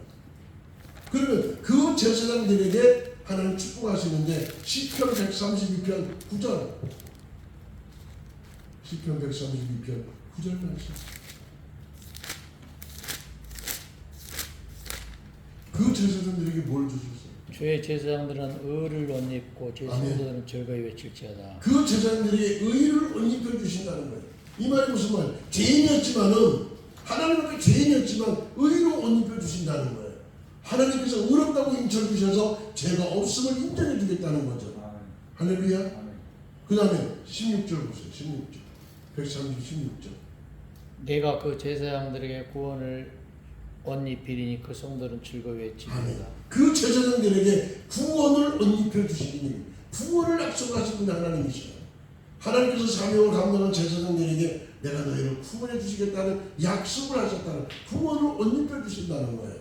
그러면 그 제사장들에게 하나님 축복하시는데 시편 132편 9절. 시편 132편 9절 말씀. 그 제사장들에게 뭘 주셨어요? 주의 제사장들은 의를 옷 입고 제 아멘. 성도들은 즐거이 외칠지어다. 그 제사장들에게 의를 옷 입혀 주신다는 거예요. 이 말이 무슨 말? 죄인이었지만은 하나님 앞에 죄인이었지만 의로 옷 입혀 주신다는 거예요. 하나님께서 의롭다고 인쳐 주셔서 죄가 없음을 인정해 주겠다는 거죠. 아멘. 할렐루야. 아멘. 그 다음에 16절 보세요. 16절. 136절. 내가 그 제사장들에게 구원을 옷 입히리니 그 성도는 즐거이 아멘. 외치리이다. 그 제사장들에게 구원을 옷 입혀 주시니 구원을 약속하신 분 하나님이시죠. 하나님께서 사명을 감당한 제사장들에게 내가 너희를 구원해 주시겠다는 약속을 하셨다는 구원을 옷 입혀 주신다는 거예요.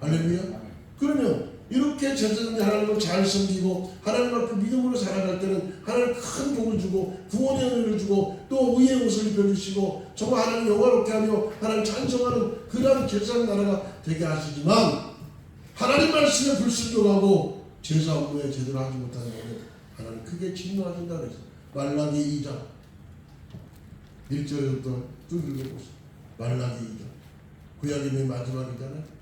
할렐루야. 아멘. 그러면 이렇게 제사장들 하나님을 잘 섬기고 하나님 앞에 믿음으로 살아갈 때는 하나님 큰 복을 주고 구원의 은혜를 주고 또 의의 옷을 입혀주시고 정말 하나님 영화롭게 하며 하나님 찬송하는 그런 제사장 나라가 되게 하시지만 하나님 말씀에 불순종하고 제사 업무에 제대로 하지 못하는 것은 하나님 크게 진노하신다 그래서 말라기 2장 1절부터 쭉 읽어보세요. 말라기 2장 구약의 맨 마지막이잖아요.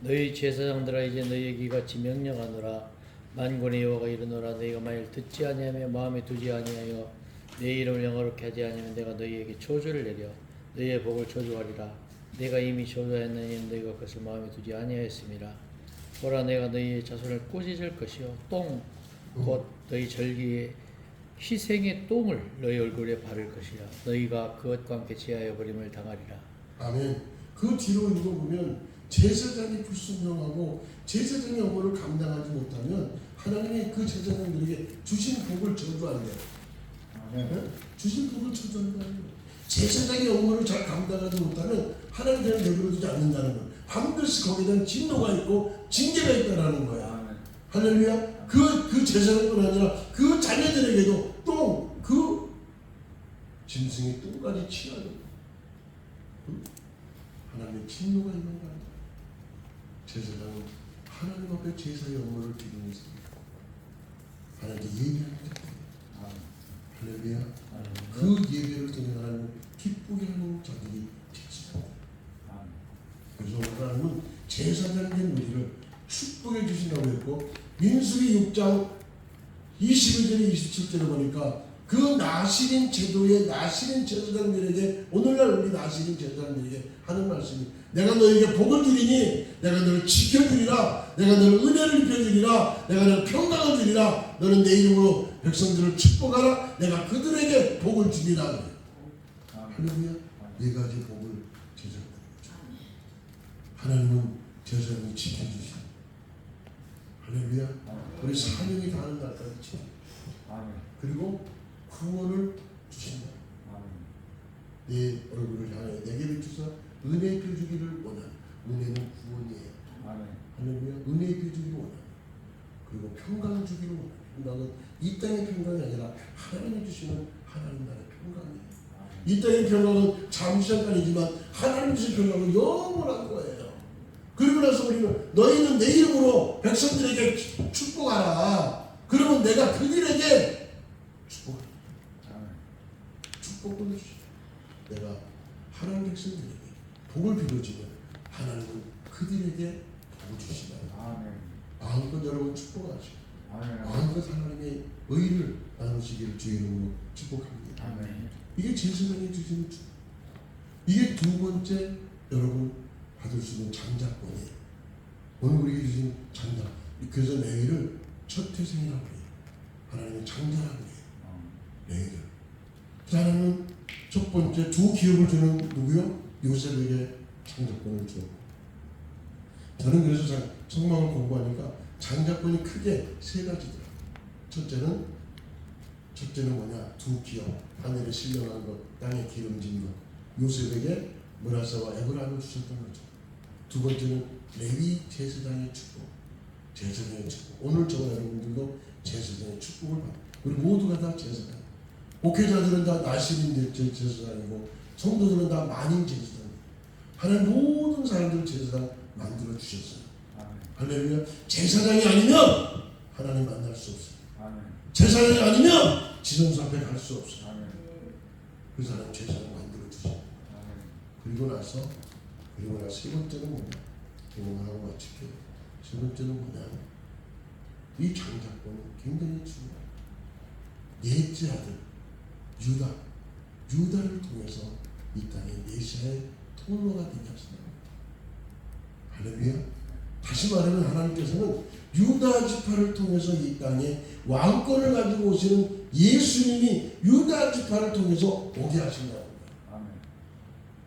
너희 제사장들아 이제 너희에게 이같이 명령하노라. 만군의 여호와가 이르노라. 너희가 만일 듣지 아니하며 마음에 두지 아니하여 내 이름을 영어롭게 하지 아니하면 내가 너희에게 저주를 내려 너희의 복을 저주하리라. 내가 이미 저주하였나니 너희가 그것을 마음에 두지 아니하였음이라. 보라, 내가 너희의 자손을 꾸짖을 것이요 똥 곧 너희 절기에 희생의 똥을 너희 얼굴에 바를 것이라. 너희가 그것과 함께 제하여 버림을 당하리라. 아멘. 그 뒤로 읽어보면 제사장이 불순종하고 제사장의 업무를 감당하지 못하면 하나님이 그 제사장들에게 주신 복을 저주한대요. 네? 주신 복을 저주한다는 거예요. 제사장의 업무를 잘 감당하지 못하면 하나님께는 내버려두지 않는다는 거예요. 반드시 거기에 대한 진노가 있고 징계가 있다는 거야. 할렐루야. 그 제사장뿐 아니라 그 자녀들에게도 또 그 짐승의 똥까지 취하는 하나님의 진노가 있는 거야. 제사장은 하나님 앞에 제사의 업무를 기르는 있습니다. 하나님께 예배하는 것. 할렐루야. 그 예배를 통해 하나님을 기쁘게 하는 자들이 되었습니다. 그래서 오늘 하나님은 제사장된 우리를 축복해 주신다고 했고, 민수기 6장 21절에 27절에 보니까 그 나시린 제도의 나시린 제사장들에게, 오늘날 우리 나시린 제사장들에게 하는 말씀이, 내가 너에게 복을 주리니 내가 너를 지켜주리라, 내가 너를 은혜를 입혀주리라, 내가 너를 평강을 주리라, 너는 내 이름으로 백성들을 축복하라, 내가 그들에게 복을 주리라. 할렐루야. 네 가지 복을 제사장들에게 주. 하나님은 제사장을 지켜주시다. 할렐루야. 우리 사명이 다하는 날까지 지켜주시다. 그리고 구원을 주신다. 내 얼굴을 향해 내게 비추사 은혜 입혀주기를 원하는, 은혜는 구원이에요. 할렐루야. 은혜 입혀주기를 원하는, 그리고 평강을 주기를 원하는. 평강은 이 땅의 평강이 아니라 하나님이 주시는 하나님 나라의 평강이에요. 이 땅의 평강은 잠시간이지만 하나님 주신 평강은 영원한 거예요. 그리고 나서 우리는 너희는 내 이름으로 백성들에게 축복하라. 그러면 내가 그들에게 축복하라. 축복을 주시라. 내가 하나님 백성들에게 복을 빌어주면 하나님은 그들에게 복을 주시라. 마음껏 여러분 축복하시고 마음껏 하나님의 의를 나누시기를 주의 이름으로 축복합니다. 이게 제사장이 주시는 축복. 이게 두 번째 여러분 받을 수 있는 장자권이에요. 오늘 우리에게 주신 장자. 그래서 레위를 첫 태생이라고 해요. 하나님의 장자라고 해요. 레위를. 하나님은 첫 번째 두 기업을 주는 누구요? 요셉에게 장자권을 주었고, 저는 그래서 성경을 공부하니까 장자권이 크게 세 가지더라고요. 첫째는 뭐냐? 두 기업, 하늘에 신령한 것, 땅에 기름진 것. 요셉에게 므라사와 에브라임을 주셨던 거죠. 두 번째는 레위 제사장의 축복, 제사장의 축복. 오늘 저와 여러분들도 제사장의 축복을 받아요. 우리 모두가 다 제사장. 목회자들은 다 나시린 제사장이고, 성도들은 다 만인 제사장. 하나님 모든 사람들 제사장 만들어 주셨어요. 할렐루야. 제사장이 아니면 하나님 만날 수 없어요. 제사장이 아니면 지성소 앞에 갈 수 없어요. 그 사람 제사장 만들어 주셔요. 그리고 나서 세 번째는 뭐냐? 경험하고 마칠게요. 세 번째는 뭐냐? 이 장자권은 굉장히 중요해요. 넷째 아들 유다를 통해서 이 땅에 메시아의 통로가 되게 하신다. 할렐루야. 다시 말하면 하나님께서는 유다 지파를 통해서 이 땅에 왕권을 가지고 오시는 예수님이 유다 지파를 통해서 오게 하신다는 거예요.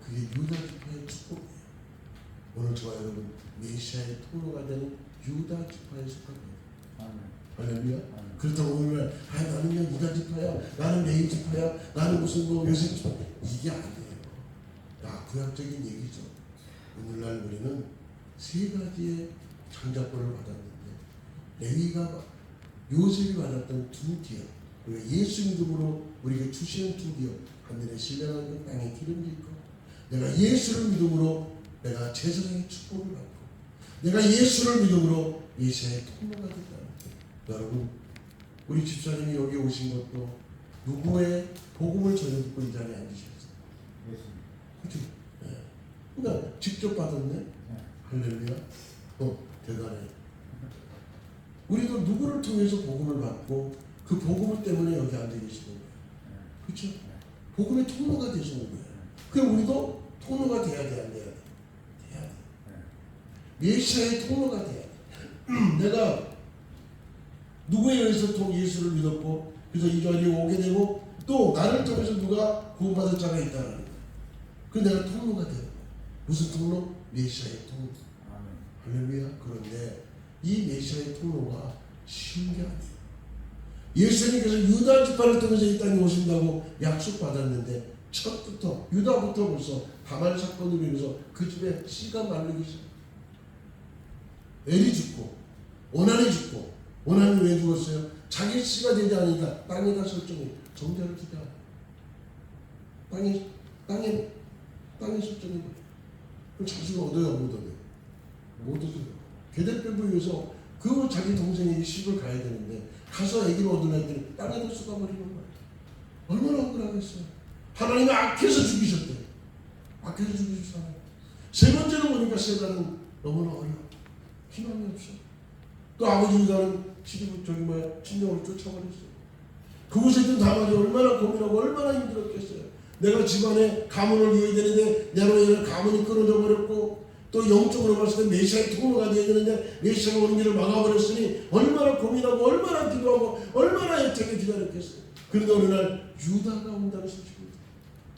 그게 유다 지파의 축복이에요. 오늘 저와 여러분 메시아의 통로가 되는 유다 지파에 속합니다. 할렐루야. 그렇다고 오늘 나는 그냥 유다 지파야, 나는 레위 지파야, 나는 무슨 요셉 지파, 이게 아니에요. 구약적인 얘기죠. 오늘날 우리는 세 가지의 장자권을 받았는데, 레위가 요셉이 받았던 두 기업, 그리고 예수 믿음으로 우리에게 주시는 두 기업, 하늘에 신령한 것, 땅에 기름질 것. 내가 예수를 믿음으로 내가 제사장의 축복을 받고, 내가 예수를 믿음으로 메시아의 통로가 된다는 것. 여러분, 우리 집사님이 여기 오신 것도 누구의 복음을 전해 듣고 이 자리에 앉으셨어요? 그렇죠? 네. 그러니까 직접 받았네. 할렐루야. 대단해. 우리도 누구를 통해서 복음을 받고 그 복음 때문에 여기 앉아 계시는 거예요. 그렇죠? 복음의 통로가 돼서 온 거예요. 그럼 우리도 통로가 돼야 돼, 안 돼야 돼? 돼야 돼. 메시아의 통로가 돼야 돼. 내가 누구에 의해서 예수를 믿었고, 그래서 이 자리에 오게 되고, 또 나를 통해서 누가 구원받을 자가 있다는 거예요. 그래서 내가 통로가 되는 거예요. 무슨 통로? 메시아의 통로. 할렐루야. 그런데 이 메시아의 통로가 쉬운 게 아니에요. 예수님께서 유다 지파를 통해서 이 땅에 오신다고 약속받았는데 첫부터 유다부터 벌써 다말 사건으로 인해서 그 집에 씨가 말르기 시작해요. 엘이 죽고 오난이 죽고, 오난이 왜 죽었어요? 자기 씨가 되지 않으니까 땅에다 설정해 정죄를 주지 않아요. 땅에 설정해 버려요. 그럼 자식을 얻어요, 못 얻어요? 못 얻어요. 계대뼈를 위해서 그 자기 동생에게 시집을 가야 되는데 가서 아기를 얻으려 했더니 땅에다 쏟아버리는 거예요. 얼마나 억울하겠어요. 하나님이 악해서 죽이셨대요. 악해서 죽이셨잖아요. 세 번째로 보니까 세다는 너무나 어려워. 희망이 없어. 또 아버지 유다는 친정으로 쫓아버렸어요. 그곳에 있던 다말이 얼마나 고민하고 얼마나 힘들었겠어요. 내가 집안에 가문을 이어야 되는데 내로 인해 가문이 끊어져 버렸고, 또 영적으로 봤을 때 메시아의 통로가 되어야 되는데 메시아가 오는 길을 막아버렸으니 얼마나 고민하고 얼마나 기도하고 얼마나 애타게 기다렸겠어요. 그런데 어느 날 유다가 온다는 소식을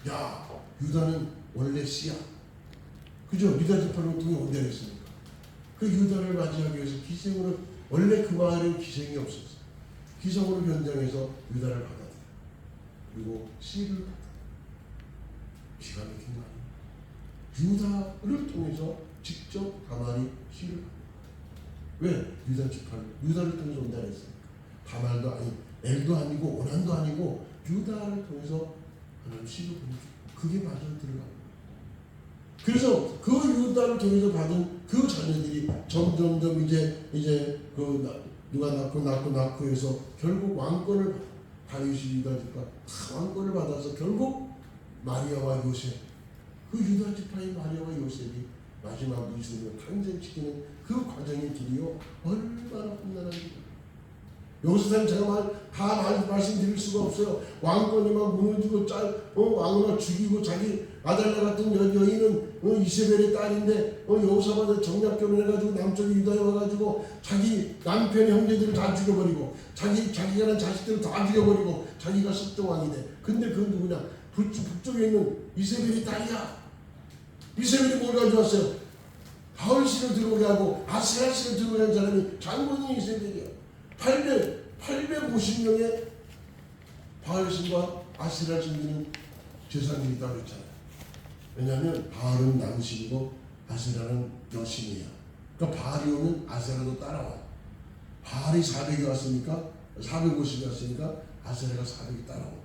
들어요. 야, 유다는 원래 씨야. 그죠? 유다 지파를 통해 온다 했으니까. 그 유다를 맞이하기 위해서 기생으로, 원래 그 마을엔 기생이 없었어요. 기성으로 변장해서 유다를 받아들여요. 그리고 씨를 받아들여요. 기가 막힌 거 아니에요? 유다를 통해서 직접 다말이 씨를 받아요. 왜? 유다를 통해서 온다 했으니까. 다말도 아니, 엘도 아니고 오난도 아니고 유다를 통해서 하나님 씨를 보내줘요. 그게 맞아 들어가요. 그래서 그 유다를 통해서 받은 그 자녀들이 점점점 이제 누가 낳고 해서 결국 왕권을 다윗이 유다 지파 다 왕권을 받아서 결국 마리아와 요셉, 그 유다 지파의 마리아와 요셉이 마지막 예수님을 탄생시키는 그 과정의 길이요 얼마나 험난한지. 여기서 제가 다 말씀드릴 수가 없어요. 왕권이 막 무너지고 왕을 막 죽이고, 자기 아달랴 같은 여인은 이세벨의 딸인데 여호사밧을 정략 결혼해가지고 남쪽에 유다에 와가지고 자기 남편의 형제들을 다 죽여버리고, 자기가 난 자식들을 다 죽여버리고 자기가 석정왕이 돼. 근데 그건 누구냐? 북쪽에 있는 이세벨의 딸이야. 이세벨이 뭘 가져왔어요? 바울씨를 들어오게 하고 아스라씨를 들어오게 한 사람이 장본인 이세벨이야. 850명의 바알신과 아세라 신들은 제사장이 있다고 했잖아요. 왜냐하면 바알은 남신이고 아세라는 여신이야. 그러니까 바알이 오면 아세라도 따라와. 바알이 400이 왔으니까 450이 왔으니까 아세라가 400이 따라오고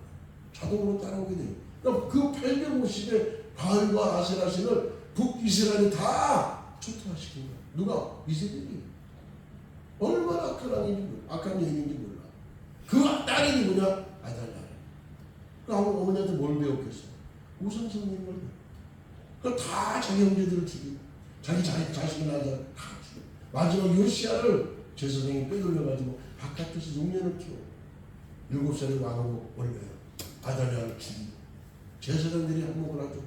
자동으로 따라오게 돼요. 그러니까 그 850의 바알과 아세라 신을 북이스라엘이 다 초토화시킨 거야. 누가? 이세벨이. 얼마나 악한 여인인지 몰라. 그 딸이 누구냐? 아달랴. 그 어머니한테 뭘 배웠겠어? 우선 성경을 배워. 그 다 자기 형제들을 죽이고 자기 자식을 낳아서 다 죽여. 마지막 요시아를 제사장이 빼돌려가지고 바깥에서 6년을 키워. 7살의 왕으로 올려요. 아달랴를 죽이고 제사장들이 한몫을 하죠.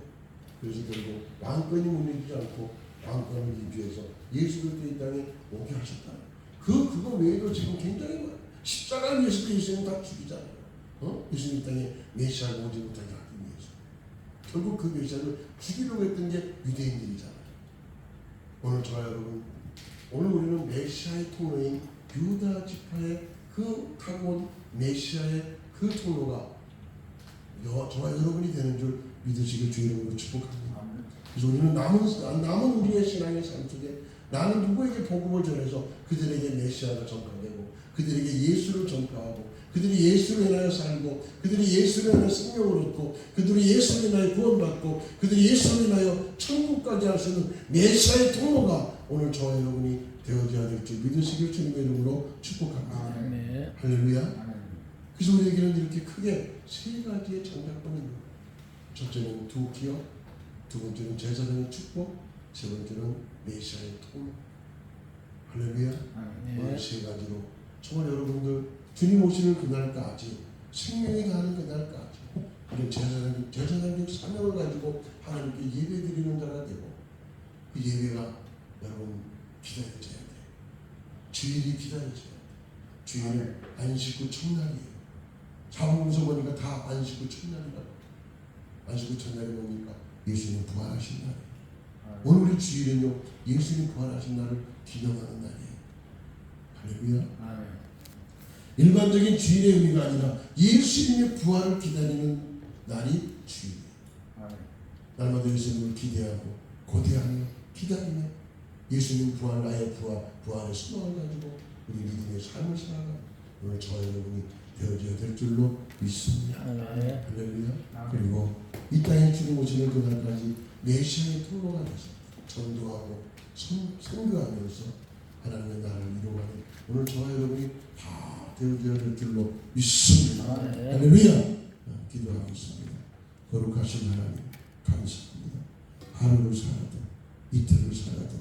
그래서 결국 왕권이 무너지지 않고 왕권을 유지해서 예수를 이 땅에 오게 하셨다. 그거 외에도 지금 굉장히 많아요. 십자가를 위해서도 예수님 다 죽이잖아요. 예수님 땅에 메시아가 오지 못하게 하기 위해서. 결국 그 메시아를 죽이려고 했던 게 유대인들이잖아요. 오늘 저와 여러분, 오늘 우리는 메시아의 통로인 유다 지파의 그 타고 온 메시아의 그 통로가 저와 여러분이 되는 줄 믿으시길 주의 이름으로 축복합니다. 그래서 우리는 남은 우리의 신앙의 삶 속에 나는 누구에게 복음을 전해서 그들에게 메시아가 전파되고, 그들에게 예수를 전파하고, 그들이 예수로 인하여 살고, 그들이 예수로 인하여 생명을 얻고, 그들이 예수로 인하여 구원받고, 그들이 예수로 인하여 천국까지 할 수 있는 메시아의 통로가 오늘 저와 여러분이 되어져야 될 줄 믿으시길 주님의 이름으로 축복합니다. 아멘. 할렐루야. 그래서 우리에게는 이렇게 크게 세 가지의 장작권이 있는 거예요. 첫째는 두 기업, 두 번째는 제사장의 축복, 세 번째는 메시아의 통로. 할렐루야. 오늘 세 가지로 정말 여러분들 주님 오시는 그날까지, 생명이 가는 그날까지 우리는 제사장적 사명을 가지고 하나님께 예배드리는 자가 되고 그 예배가 여러분 기다려져야 돼요. 주일이 기다려져야 돼요. 주일은 안식 후 첫날이에요. 사복음서 보니까 다 안식 후 첫날이라고. 안식 후 첫날이 뭡니까? 예수님 부활하신 날이에요. 오늘 우리 주일은요 예수님 부활하신 날을 기념하는 날이에요. 할렐루야. 아멘. 일반적인 주일의 의미가 아니라 예수님의 부활을 기다리는 날이 주일이에요. 아멘. 날마다 예수님을 기대하고 고대하며 기다리며 예수님 부활 나의 부활의 소망을 가지고 우리 믿음의 삶을 살아가는 오늘 저와 여러분이 되어져야 될 줄로 믿습니다. 아멘. 할렐루야. 아멘. 그리고 이 땅에 주님 오시는 그날까지 메시아의 통로가 돼서 전도하고 선교하면서 하나님의 나라를 이루어가는 오늘 저와 여러분이 다 되어져야 될 줄로 믿습니다. 아멘. 할렐루야. 기도하고 있습니다. 거룩하신 하나님 감사합니다. 하루를 살아도 이틀을 살아도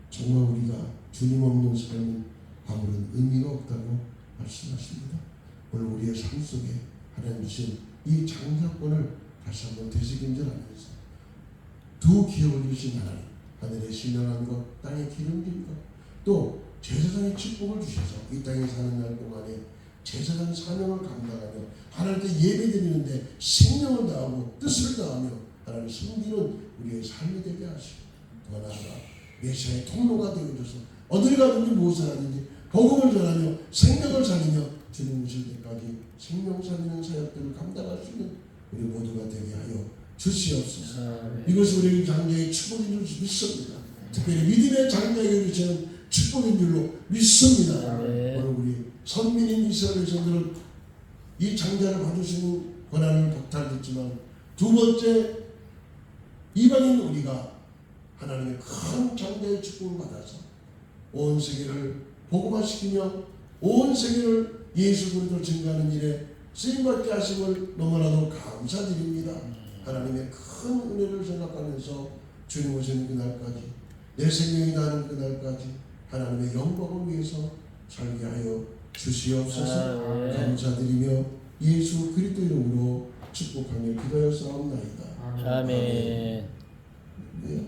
정말 우리가 주님 없는 삶은 아무런 의미가 없다고 말씀하십니다. 오늘 우리의 삶 속에 하나님 주신 이 장자권을 다시 한번 되새김질하면서 두 기업을 주신 하나님, 하늘의 신령한 것, 땅의 기름진 것, 또 제사장의 축복을 주셔서 이 땅에 사는 날 동안에 제사장 사명을 감당하며 하나님께 예배드리는데 생명을 다하고 뜻을 다하며 하나님 섬기는 우리의 삶이 되게 하시고 더 나아가 메시아의 통로가 되어줘서 어딜 가든지 무엇을 하든지 복음을 전하며 생명을 살리며 주님 오실 때까지 생명 살리는 사역들을 감당할 수 있는 우리 모두가 되게 하여 주시옵소서. 이것이 우리 장자의 축복인 줄 믿습니다. 특별히 믿음의 장자에게 주시는 축복인 줄로 믿습니다. 아멘. 오늘 우리 선민인 이스라엘 백성들은 이 장자를 받으시는 권한을 독탈했지만 두 번째 이방인 우리가 하나님의 큰 장자의 축복을 받아서 온 세계를 복음화시키며 온 세계를 예수 그리스도를 증거하는 일에 쓰임받게 하심을 너무나도 감사드립니다. 하나님의 큰 은혜를 생각하면서 주님 오시는 그날까지 내 생명이 나는 그날까지 하나님의 영광을 위해서 살게 하여 주시옵소서. 아멘. 감사드리며 예수 그리스도 이름으로 축복하며 기도하여 싸움나이다. 아멘. 네.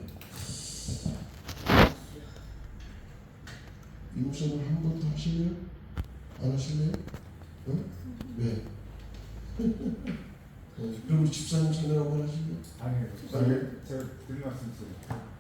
이 목사님 한 번 더 하실래요? 안 하실래요? 응? 왜? 그럼 우리 집사님 찬양 한번 하실래요? 아니요. 제가 드릴 말씀 있어요.